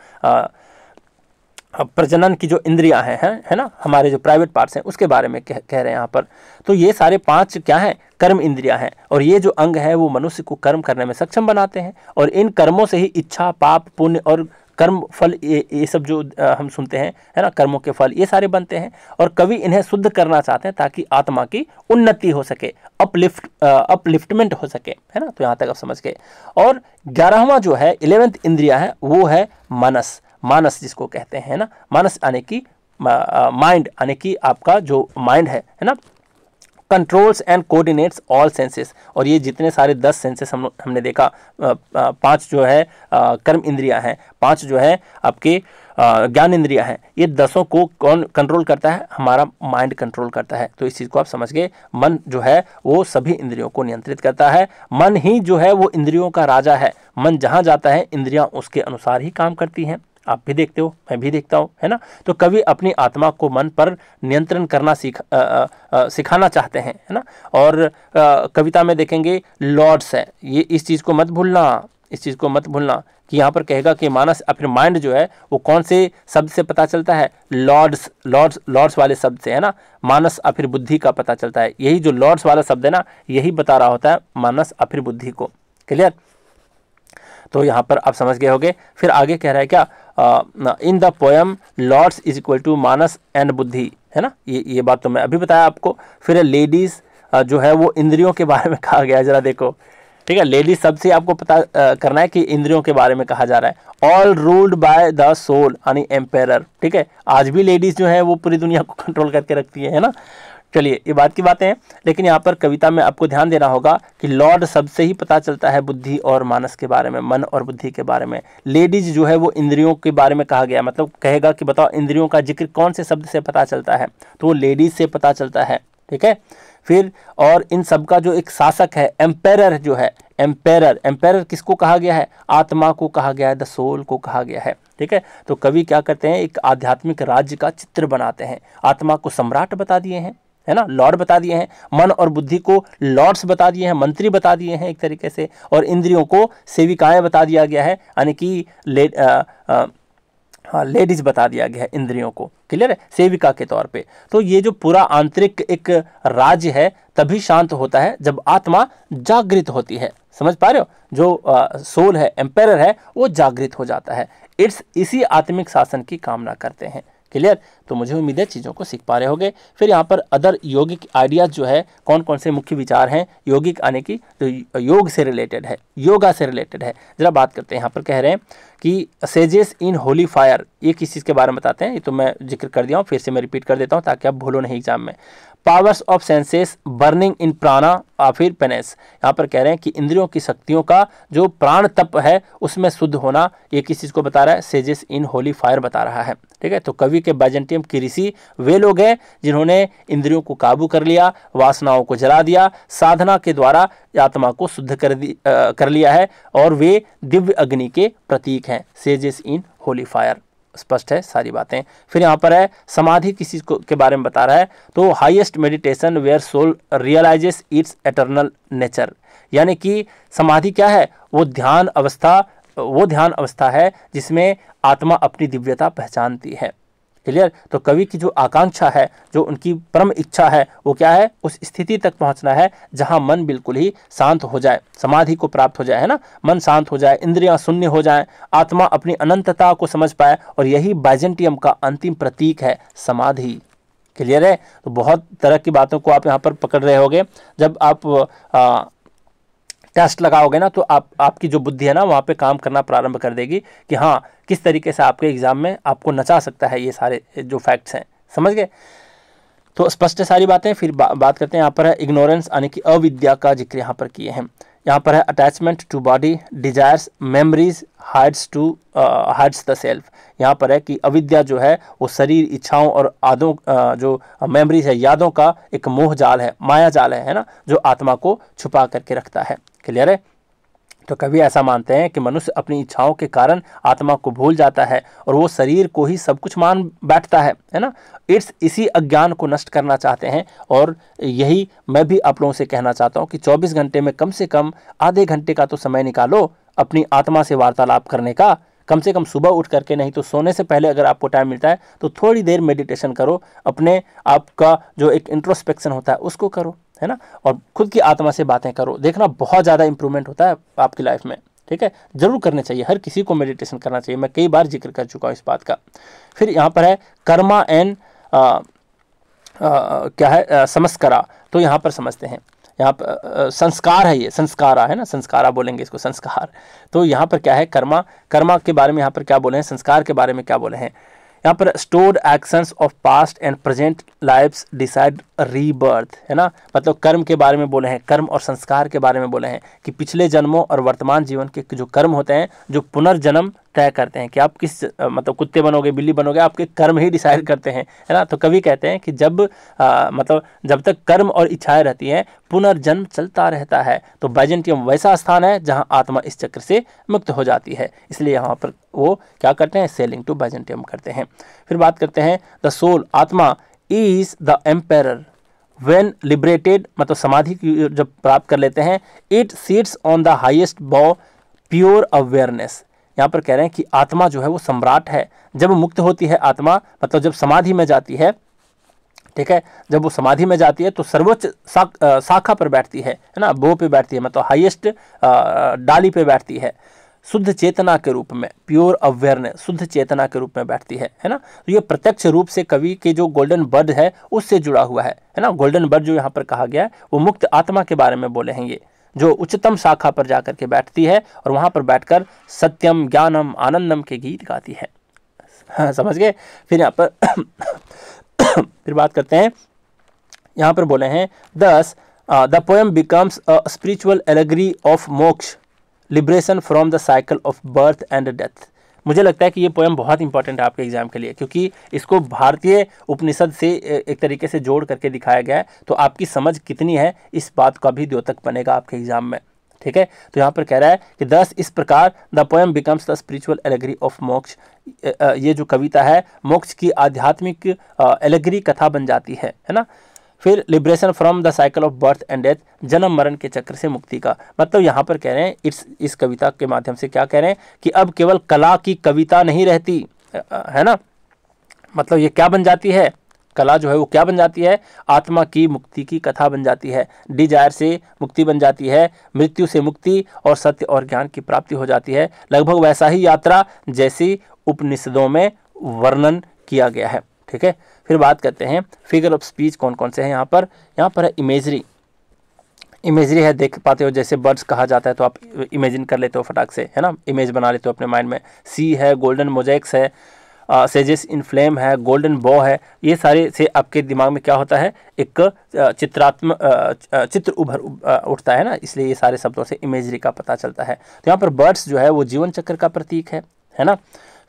प्रजनन की जो इंद्रियां हैं, है ना, हमारे जो प्राइवेट पार्ट्स हैं उसके बारे में कह रहे हैं यहाँ पर। तो ये सारे 5 क्या हैं, कर्म इंद्रियां हैं। और ये जो अंग है वो मनुष्य को कर्म करने में सक्षम बनाते हैं। और इन कर्मों से ही इच्छा, पाप, पुण्य और कर्म फल, ये सब जो हम सुनते हैं, है ना, कर्मों के फल ये सारे बनते हैं। और कवि इन्हें शुद्ध करना चाहते हैं ताकि आत्मा की उन्नति हो सके, अपलिफ्टमेंट हो सके, है ना। तो यहाँ तक आप समझ गए। और 11वां जो है 11th इंद्रिया है वो है मानस, मानस जिसको कहते हैं ना, मानस यानी कि माइंड, यानी कि आपका जो माइंड है ना, controls and coordinates all senses. और ये जितने सारे 10 सेंसेस हमने देखा, 5 जो है कर्म इंद्रियां हैं, 5 जो है आपके ज्ञान इंद्रियां हैं, ये 10 को कौन कंट्रोल करता है, हमारा माइंड कंट्रोल करता है। तो इस चीज़ को आप समझ गए। मन जो है वो सभी इंद्रियों को नियंत्रित करता है। मन ही जो है वो इंद्रियों का राजा है। मन जहाँ जाता है इंद्रियां उसके अनुसार ही काम करती हैं। आप भी देखते हो, मैं भी देखता हूँ, है ना। तो कवि अपनी आत्मा को मन पर नियंत्रण करना सिखाना चाहते हैं, है ना। और कविता में देखेंगे लॉर्ड्स है, ये इस चीज़ को मत भूलना, इस चीज़ को मत भूलना कि यहाँ पर कहेगा कि मानस अपने माइंड जो है वो कौन से शब्द से पता चलता है, लॉर्ड्स, लॉर्ड्स, लॉर्ड्स वाले शब्द से, है ना। मानस फिर बुद्धि का पता चलता है। यही जो लॉर्ड्स वाला शब्द है ना, यही बता रहा होता है मानस फिर बुद्धि को। क्लियर। तो यहाँ पर आप समझ गए होंगे। फिर आगे कह रहा है क्या, in the poem lords is equal to मानस एंड बुद्धि, है ना। ये बात तो मैं अभी बताया आपको। फिर लेडीज जो है वो इंद्रियों के बारे में कहा गया है, जरा देखो। ठीक है, लेडीज सबसे आपको पता करना है कि इंद्रियों के बारे में कहा जा रहा है। All ruled by the soul यानी एम्पेयर। ठीक है, आज भी लेडीज जो है वो पूरी दुनिया को कंट्रोल करके रखती है ना। चलिए, ये बात की बातें हैं। लेकिन यहाँ पर कविता में आपको ध्यान देना होगा कि लॉर्ड शब्द से ही पता चलता है बुद्धि और मानस के बारे में, मन और बुद्धि के बारे में। लेडीज जो है वो इंद्रियों के बारे में कहा गया, मतलब कहेगा कि बताओ इंद्रियों का जिक्र कौन से शब्द से पता चलता है, तो वो लेडीज से पता चलता है। ठीक है, फिर और इन सब का जो एक शासक है एम्पेरर जो है, एम्पेरर, एम्पेरर किसको कहा गया है, आत्मा को कहा गया है, द सोल को कहा गया है। ठीक है, तो कवि क्या करते हैं, एक आध्यात्मिक राज्य का चित्र बनाते हैं। आत्मा को सम्राट बता दिए हैं, है ना, लॉर्ड बता दिए हैं। मन और बुद्धि को लॉर्ड्स बता दिए हैं, मंत्री बता दिए हैं एक तरीके से। और इंद्रियों को सेविकाएं बता दिया गया है, यानी कि लेडीज बता दिया गया है इंद्रियों को। क्लियर है, सेविका के तौर पे। तो ये जो पूरा आंतरिक एक राज्य है तभी शांत होता है जब आत्मा जागृत होती है। समझ पा रहे हो, जो सोल है, एम्पेरर है, वो जागृत हो जाता है। इसी आत्मिक शासन की कामना करते हैं। क्लियर। तो मुझे उम्मीद है चीज़ों को सीख पा रहे होंगे। फिर यहाँ पर अदर योगिक आइडियाज जो है, कौन कौन से मुख्य विचार हैं योगिक आने की, जो योग से रिलेटेड है, योगा से रिलेटेड है, जरा बात करते हैं। यहाँ पर कह रहे हैं कि सेजेस इन होली फायर, ये किस चीज़ के बारे में बताते हैं, ये तो मैं जिक्र कर दिया हूँ, फिर से मैं रिपीट कर देता हूँ ताकि आप भूलो नहीं एग्जाम में। Powers of senses burning in प्राणा फिर पेनेस, यहाँ पर कह रहे हैं कि इंद्रियों की शक्तियों का जो प्राण तप है उसमें शुद्ध होना, ये किस चीज़ को बता रहा है, सेजेस इन होली फायर बता रहा है। ठीक है, तो कवि के बाइजेंटियम के ऋषि वे लोग हैं जिन्होंने इंद्रियों को काबू कर लिया, वासनाओं को जला दिया, साधना के द्वारा आत्मा को शुद्ध कर लिया है, और वे दिव्य अग्नि के प्रतीक हैं। सेजेस इन होली फायर, स्पष्ट है सारी बातें। फिर यहाँ पर है समाधि किसी के बारे में बता रहा है, तो highest meditation where soul realises its eternal nature, यानी कि समाधि क्या है, वो ध्यान अवस्था है जिसमें आत्मा अपनी दिव्यता पहचानती है। क्लियर। तो कवि की जो आकांक्षा है, जो उनकी परम इच्छा है, वो क्या है, उस स्थिति तक पहुंचना है जहां मन बिल्कुल ही शांत हो जाए, समाधि को प्राप्त हो जाए, है ना, मन शांत हो जाए, इंद्रियां शून्य हो जाएं, आत्मा अपनी अनंतता को समझ पाए, और यही बाइजेंटियम का अंतिम प्रतीक है, समाधि। क्लियर है। तो बहुत तरह की बातों को आप यहाँ पर पकड़ रहे होगे। जब आप टेस्ट लगाओगे ना, तो आपकी जो बुद्धि है ना, वहाँ पे काम करना प्रारंभ कर देगी कि हाँ, किस तरीके से आपके एग्जाम में आपको नचा सकता है ये सारे जो फैक्ट्स हैं। समझ गए। तो स्पष्ट है सारी बातें। फिर बात करते हैं, यहाँ पर है इग्नोरेंस यानी कि अविद्या का जिक्र यहाँ पर किए हैं। यहाँ पर है attachment to body, desires, memories, hides the self. यहाँ पर है कि अविद्या जो है वो शरीर, इच्छाओं और आदों जो मेमोरीज है, यादों का एक मोह जाल है, माया जाल है ना, जो आत्मा को छुपा करके रखता है। क्लियर है। तो कभी ऐसा मानते हैं कि मनुष्य अपनी इच्छाओं के कारण आत्मा को भूल जाता है और वो शरीर को ही सब कुछ मान बैठता है ना। इसी अज्ञान को नष्ट करना चाहते हैं, और यही मैं भी आप लोगों से कहना चाहता हूँ कि 24 घंटे में कम से कम आधे घंटे का तो समय निकालो अपनी आत्मा से वार्तालाप करने का। कम से कम सुबह उठ करके, नहीं तो सोने से पहले अगर आपको टाइम मिलता है तो थोड़ी देर मेडिटेशन करो, अपने आपका जो एक इंट्रोस्पेक्शन होता है उसको करो, है ना, और खुद की आत्मा से बातें करो। देखना बहुत ज़्यादा इंप्रूवमेंट होता है आपकी लाइफ में। ठीक है, जरूर करने चाहिए, हर किसी को मेडिटेशन करना चाहिए। मैं कई बार जिक्र कर चुका हूँ इस बात का। फिर यहाँ पर है कर्मा एंड क्या है, समस्करा। तो यहाँ पर समझते हैं, यहाँ पर संस्कार है, ये संस्कारा है ना, संस्कारा बोलेंगे इसको, संस्कार। तो यहाँ पर क्या है, कर्मा के बारे में यहाँ पर क्या बोले हैं, संस्कार के बारे में क्या बोले हैं। यहाँ पर stored actions of past and present lifes decide rebirth, है ना, मतलब कर्म के बारे में बोले हैं, कर्म और संस्कार के बारे में बोले हैं कि पिछले जन्मों और वर्तमान जीवन के जो कर्म होते हैं, जो पुनर्जन्म तय करते हैं कि आप किस मतलब कुत्ते बनोगे, बिल्ली बनोगे, आपके कर्म ही डिसाइड करते हैं, है ना। तो कवि कहते हैं कि जब तक कर्म और इच्छाएं रहती हैं, पुनर्जन्म चलता रहता है। तो बाइजेंटियम वैसा स्थान है जहां आत्मा इस चक्र से मुक्त हो जाती है, इसलिए यहाँ पर वो क्या करते हैं, सेलिंग टू बाइजेंटियम करते हैं। फिर बात करते हैं द सोल, आत्मा is the emperor when liberated, मतलब समाधि की जब प्राप्त कर लेते हैं, it seats on the highest बॉ प्योर अवेयरनेस। यहाँ पर कह रहे हैं कि आत्मा जो है वो सम्राट है। जब मुक्त होती है आत्मा, मतलब जब समाधि में जाती है, ठीक है, जब वो समाधि में जाती है तो सर्वोच्च शाखा पर बैठती है ना, बो पे बैठती है, मतलब हाईएस्ट डाली पे बैठती है, शुद्ध चेतना के रूप में, प्योर अवेयरनेस, शुद्ध चेतना के रूप में बैठती है ना। तो ये प्रत्यक्ष रूप से कवि के जो गोल्डन बर्ड है उससे जुड़ा हुआ है ना। गोल्डन बर्ड जो यहाँ पर कहा गया है वो मुक्त आत्मा के बारे में बोले हैं, ये जो उच्चतम शाखा पर जाकर के बैठती है और वहां पर बैठकर सत्यम, ज्ञानम, आनंदम के गीत गाती है। हाँ, समझ गए। फिर यहाँ पर फिर बात करते हैं, यहाँ पर बोले हैं thus the poem becomes a spiritual allegory of moksha, liberation from the cycle of birth and death. मुझे लगता है कि ये पोएम बहुत इंपॉर्टेंट है आपके एग्जाम के लिए, क्योंकि इसको भारतीय उपनिषद से एक तरीके से जोड़ करके दिखाया गया है। तो आपकी समझ कितनी है इस बात का भी द्योतक बनेगा आपके एग्जाम में। ठीक है, तो यहाँ पर कह रहा है कि दस इस प्रकार the poem becomes the spiritual allegory of मोक्ष, ये जो कविता है मोक्ष की आध्यात्मिक एलेगरी कथा बन जाती है ना। फिर liberation from the cycle of birth and death, जन्म मरण के चक्र से मुक्ति का मतलब यहाँ पर कह रहे हैं, इस कविता के माध्यम से क्या कह रहे हैं कि अब केवल कला की कविता नहीं रहती है ना, मतलब ये क्या बन जाती है, कला जो है वो क्या बन जाती है, आत्मा की मुक्ति की कथा बन जाती है, डिजायर से मुक्ति बन जाती है, मृत्यु से मुक्ति और सत्य और ज्ञान की प्राप्ति हो जाती है। लगभग वैसा ही यात्रा जैसी उपनिषदों में वर्णन किया गया है। ठीक है, फिर बात करते हैं फिगर ऑफ स्पीच कौन कौन से हैं। यहाँ पर है इमेजरी, इमेजरी है, देख पाते हो जैसे बर्ड्स कहा जाता है तो आप इमेजिन कर लेते हो फटाक से, है ना, इमेज बना लेते हो अपने माइंड में। सी है, गोल्डन मोजेक्स है, सेजेस इन फ्लेम है, गोल्डन बॉ है, ये सारे से आपके दिमाग में क्या होता है, एक चित्र उभर उठता है ना, इसलिए ये सारे शब्दों से इमेजरी का पता चलता है। तो यहाँ पर बर्ड्स जो है वो जीवन चक्र का प्रतीक है ना।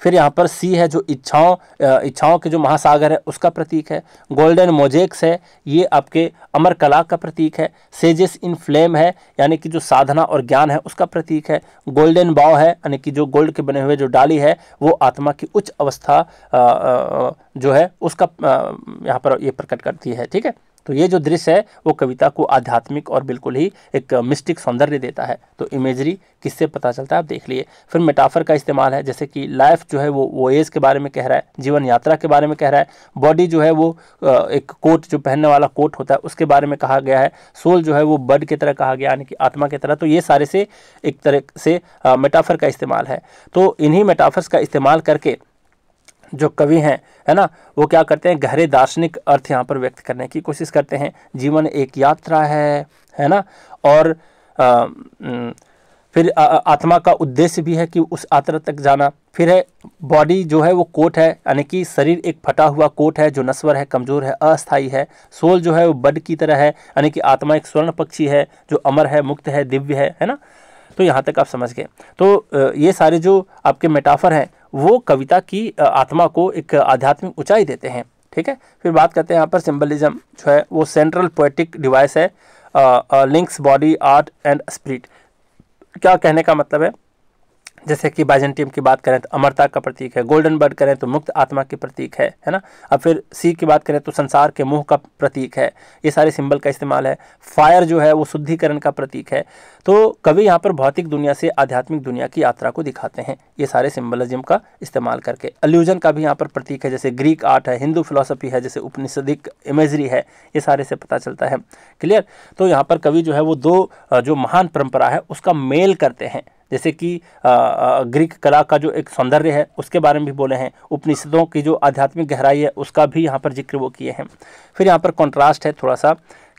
फिर यहाँ पर सी है जो इच्छाओं के जो महासागर है उसका प्रतीक है। गोल्डन मोजेक्स है, ये आपके अमर कला का प्रतीक है। सेजेस इन फ्लेम है, यानी कि जो साधना और ज्ञान है उसका प्रतीक है। गोल्डन बॉ है, यानी कि जो गोल्ड के बने हुए जो डाली है वो आत्मा की उच्च अवस्था जो है उसका यहाँ पर ये प्रकट करती है। ठीक है, तो ये जो दृश्य है वो कविता को आध्यात्मिक और बिल्कुल ही एक मिस्टिक सौंदर्य देता है। तो इमेजरी किससे पता चलता है आप देख लिए। फिर मेटाफर का इस्तेमाल है, जैसे कि लाइफ जो है वो वोएज के बारे में कह रहा है, जीवन यात्रा के बारे में कह रहा है। बॉडी जो है वो एक कोट जो पहनने वाला कोट होता है उसके बारे में कहा गया है। सोल जो है वो बर्ड की तरह कहा गया, यानी कि आत्मा की तरह। तो ये सारे से एक तरह से मेटाफर का इस्तेमाल है। तो इन्हीं मेटाफर्स का इस्तेमाल करके जो कवि हैं, है ना, वो क्या करते हैं, गहरे दार्शनिक अर्थ यहाँ पर व्यक्त करने की कोशिश करते हैं। जीवन एक यात्रा है ना, और फिर आत्मा का उद्देश्य भी है कि उस यात्रा तक जाना। फिर है बॉडी जो है वो कोट है, यानी कि शरीर एक फटा हुआ कोट है जो नश्वर है, कमज़ोर है, अस्थाई है। सोल जो है वो बर्ड की तरह है, यानी कि आत्मा एक स्वर्ण पक्षी है जो अमर है, मुक्त है, दिव्य है ना। तो यहाँ तक आप समझ गए। तो ये सारे जो आपके मेटाफर हैं वो कविता की आत्मा को एक आध्यात्मिक ऊंचाई देते हैं। ठीक है, फिर बात करते हैं यहाँ पर सिंबलिज्म जो है वो सेंट्रल पोएटिक डिवाइस है, links body art and spirit. क्या कहने का मतलब है, जैसे कि बाइजेंटियम की बात करें तो अमरता का प्रतीक है, गोल्डन बर्ड करें तो मुक्त आत्मा के प्रतीक है ना। अब फिर सी की बात करें तो संसार के मोह का प्रतीक है। ये सारे सिंबल का इस्तेमाल है। फायर जो है वो शुद्धिकरण का प्रतीक है। तो कवि यहाँ पर भौतिक दुनिया से आध्यात्मिक दुनिया की यात्रा को दिखाते हैं ये सारे सिंबलिज्म का इस्तेमाल करके। अल्यूजन का भी यहाँ पर प्रतीक है, जैसे ग्रीक आर्ट है, हिंदू फिलोसफी है, जैसे उपनिषदिक इमेजरी है, ये सारे से पता चलता है। क्लियर। तो यहाँ पर कवि जो है वो दो जो महान परंपरा है उसका मेल करते हैं, जैसे कि ग्रीक कला का जो एक सौंदर्य है उसके बारे में भी बोले हैं। उपनिषदों की जो आध्यात्मिक गहराई है उसका भी यहाँ पर जिक्र वो किए हैं। फिर यहाँ पर कॉन्ट्रास्ट है थोड़ा सा,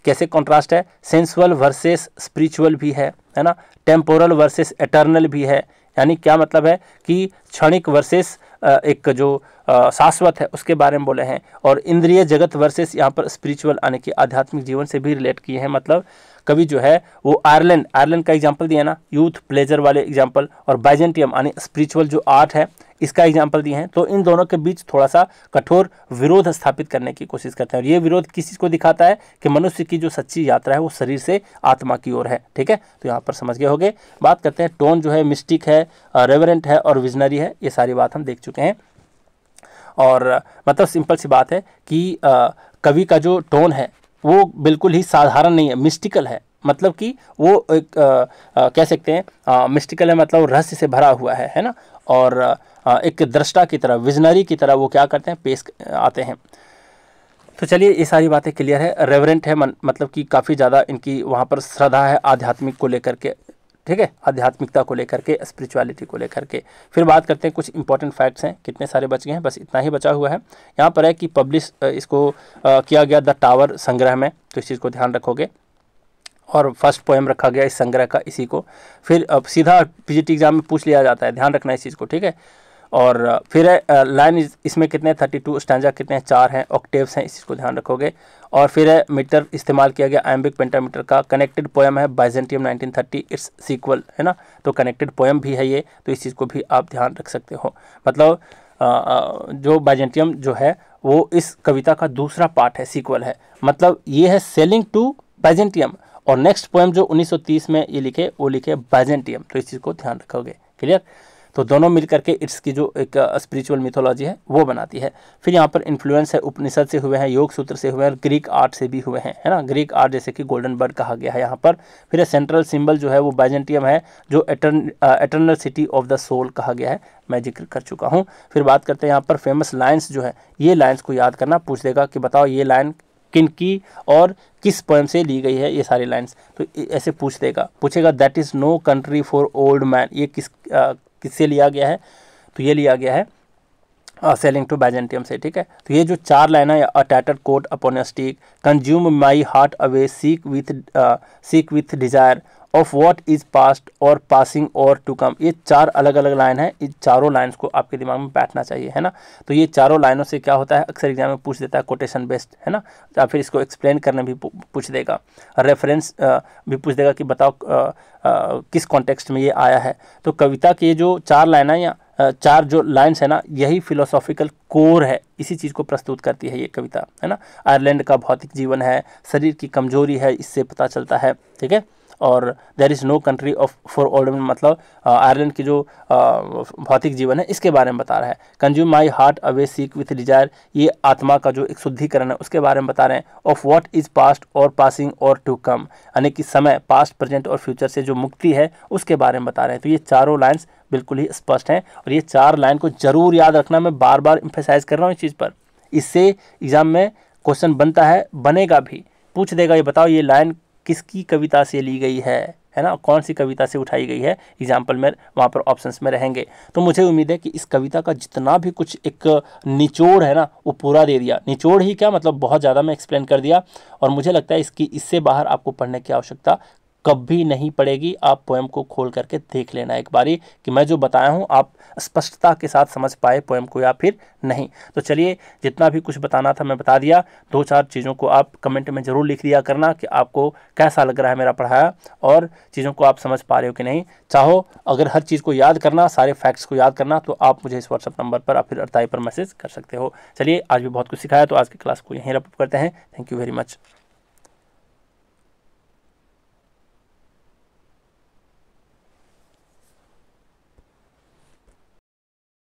कैसे कॉन्ट्रास्ट है, सेंसुअल वर्सेस स्पिरिचुअल भी है ना, टेम्पोरल वर्सेस एटर्नल भी है। यानी क्या मतलब है कि क्षणिक वर्सेस एक जो शाश्वत है उसके बारे में बोले हैं। और इंद्रिय जगत वर्सेस यहाँ पर स्पिरिचुअल यानी कि आध्यात्मिक जीवन से भी रिलेट किए हैं। मतलब कवि जो है वो आयरलैंड का एग्जांपल दिया ना, यूथ प्लेजर वाले एग्जांपल, और बाइजेंटियम यानी स्पिरिचुअल जो आर्ट है इसका एग्जांपल दिए हैं। तो इन दोनों के बीच थोड़ा सा कठोर विरोध स्थापित करने की कोशिश करते हैं। और ये विरोध किस चीज़ को दिखाता है कि मनुष्य की जो सच्ची यात्रा है वो शरीर से आत्मा की ओर है। ठीक है, तो यहाँ पर समझ गए होंगे। बात करते हैं टोन जो है मिस्टिक है, रेवरेंट है और विजनरी है। ये सारी बात हम देख चुके हैं। और मतलब सिंपल सी बात है कि कवि का जो टोन है वो बिल्कुल ही साधारण नहीं है, मिस्टिकल है। मतलब कि वो एक कह सकते हैं मिस्टिकल है, मतलब रहस्य से भरा हुआ है ना। और एक दृष्टा की तरह, विजनरी की तरह वो क्या करते हैं, पेश आते हैं। तो चलिए ये सारी बातें क्लियर है। रेवरेंट है मतलब कि काफ़ी ज़्यादा इनकी वहाँ पर श्रद्धा है आध्यात्मिक को लेकर के। ठीक है, आध्यात्मिकता को लेकर के, स्पिरिचुअलिटी को लेकर के। फिर बात करते हैं कुछ इंपॉर्टेंट फैक्ट्स हैं, कितने सारे बच गए हैं, बस इतना ही बचा हुआ है। यहाँ पर है कि पब्लिश इसको किया गया द टावर संग्रह में, तो इस चीज़ को ध्यान रखोगे। और फर्स्ट पोएम रखा गया इस संग्रह का, इसी को। फिर अब सीधा पीजीटी एग्जाम में पूछ लिया जाता है, ध्यान रखना इस चीज़ को। ठीक है, और फिर है लाइन इसमें कितने 32, स्टैंजा कितने 4 हैं, ऑक्टेव्स हैं, इस चीज़ को ध्यान रखोगे। और फिर है मीटर इस्तेमाल किया गया आयम्बिक पेंटामीटर का। कनेक्टेड पोएम है बाइजेंटियम 1930, इट्स सीक्वल है ना, तो कनेक्टेड पोएम भी है ये, तो इस चीज़ को भी आप ध्यान रख सकते हो। मतलब जो बाइजेंटियम जो है वो इस कविता का दूसरा पार्ट है, सीक्वल है। मतलब ये है सेलिंग टू बाइजेंटियम, और नेक्स्ट पोएम जो 1930 में ये लिखे वो लिखे बाइजेंटियम, तो इस चीज़ को ध्यान रखोगे। क्लियर। तो दोनों मिलकर के इट्स की जो एक स्पिरिचुअल मिथोलॉजी है वो बनाती है। फिर यहाँ पर इन्फ्लुएंस है उपनिषद से हुए हैं, योग सूत्र से हुए हैं, ग्रीक आर्ट से भी हुए हैं, है ना। ग्रीक आर्ट जैसे कि गोल्डन बर्ड कहा गया है यहाँ पर। फिर सेंट्रल सिंबल जो है वो बाइजेंटियम है, जो eternal city of the soul कहा गया है, मैं जिक्र कर चुका हूँ। फिर बात करते हैं यहाँ पर फेमस लाइन्स जो है, ये लाइन्स को याद करना, पूछ देगा कि बताओ ये लाइन किन की और किस पोएम से ली गई है, ये सारी लाइन्स। तो ऐसे पूछेगा that is no country for old man, ये किससे लिया गया है, तो ये लिया गया है सेलिंग टू बाइजेंटियम से। ठीक है, तो ये जो 4 लाइन है, a tattered coat upon a stick, consume my heart away, sick with desire of what is past or passing or to come. ये 4 अलग अलग लाइन है, इन चारों लाइन्स को आपके दिमाग में बैठना चाहिए, है ना। तो ये चारों लाइनों से क्या होता है, अक्सर एग्जाम में पूछ देता है कोटेशन बेस्ड, है ना, या फिर इसको एक्सप्लेन करने भी पूछ देगा, रेफरेंस भी पूछ देगा कि बताओ किस कॉन्टेक्स्ट में ये आया है। तो कविता के जो 4 लाइन है या 4 जो लाइन्स है ना, यही फिलोसॉफिकल कोर है, इसी चीज़ को प्रस्तुत करती है ये कविता, है ना। आयरलैंड का भौतिक जीवन है, शरीर की कमजोरी है, इससे पता चलता है। ठीक है, और there is no country of for old man, मतलब आयरलैंड की जो भौतिक जीवन है इसके बारे में बता रहा है। Consume my heart away sick with Dzire, ये आत्मा का जो एक शुद्धिकरण है उसके बारे में बता रहे हैं। Of what is past or passing or to कम, यानी कि समय, पास्ट, प्रेजेंट और फ्यूचर से जो मुक्ति है उसके बारे में बता रहे हैं। तो ये चारों लाइन्स बिल्कुल ही स्पष्ट हैं और ये 4 लाइन को जरूर याद रखना, मैं बार बार एम्फेसाइज कर रहा हूँ इस चीज़ पर। इससे एग्जाम में क्वेश्चन बनता है, बनेगा भी, पूछ देगा ये बताओ ये लाइन किसकी कविता से ली गई है ना, कौन सी कविता से उठाई गई है, एग्जाम्पल में वहाँ पर ऑप्शंस में रहेंगे। तो मुझे उम्मीद है कि इस कविता का जितना भी कुछ एक निचोड़ है ना वो पूरा दे दिया। निचोड़ ही क्या, मतलब बहुत ज़्यादा मैं एक्सप्लेन कर दिया और मुझे लगता है इससे बाहर आपको पढ़ने की आवश्यकता कभी नहीं पड़ेगी। आप पोएम को खोल करके देख लेना एक बारी कि मैं जो बताया हूँ आप स्पष्टता के साथ समझ पाए पोएम को या फिर नहीं। तो चलिए, जितना भी कुछ बताना था मैं बता दिया। 2-4 चीज़ों को आप कमेंट में ज़रूर लिख दिया करना कि आपको कैसा लग रहा है मेरा पढ़ाया और चीज़ों को आप समझ पा रहे हो कि नहीं। चाहो अगर हर चीज़ को याद करना, सारे फैक्ट्स को याद करना, तो आप मुझे इस व्हाट्सअप नंबर पर या फिर अरताई पर मैसेज कर सकते हो। चलिए, आज भी बहुत कुछ सिखाया, तो आज की क्लास को यहीं रैप अप करते हैं। Thank you very much.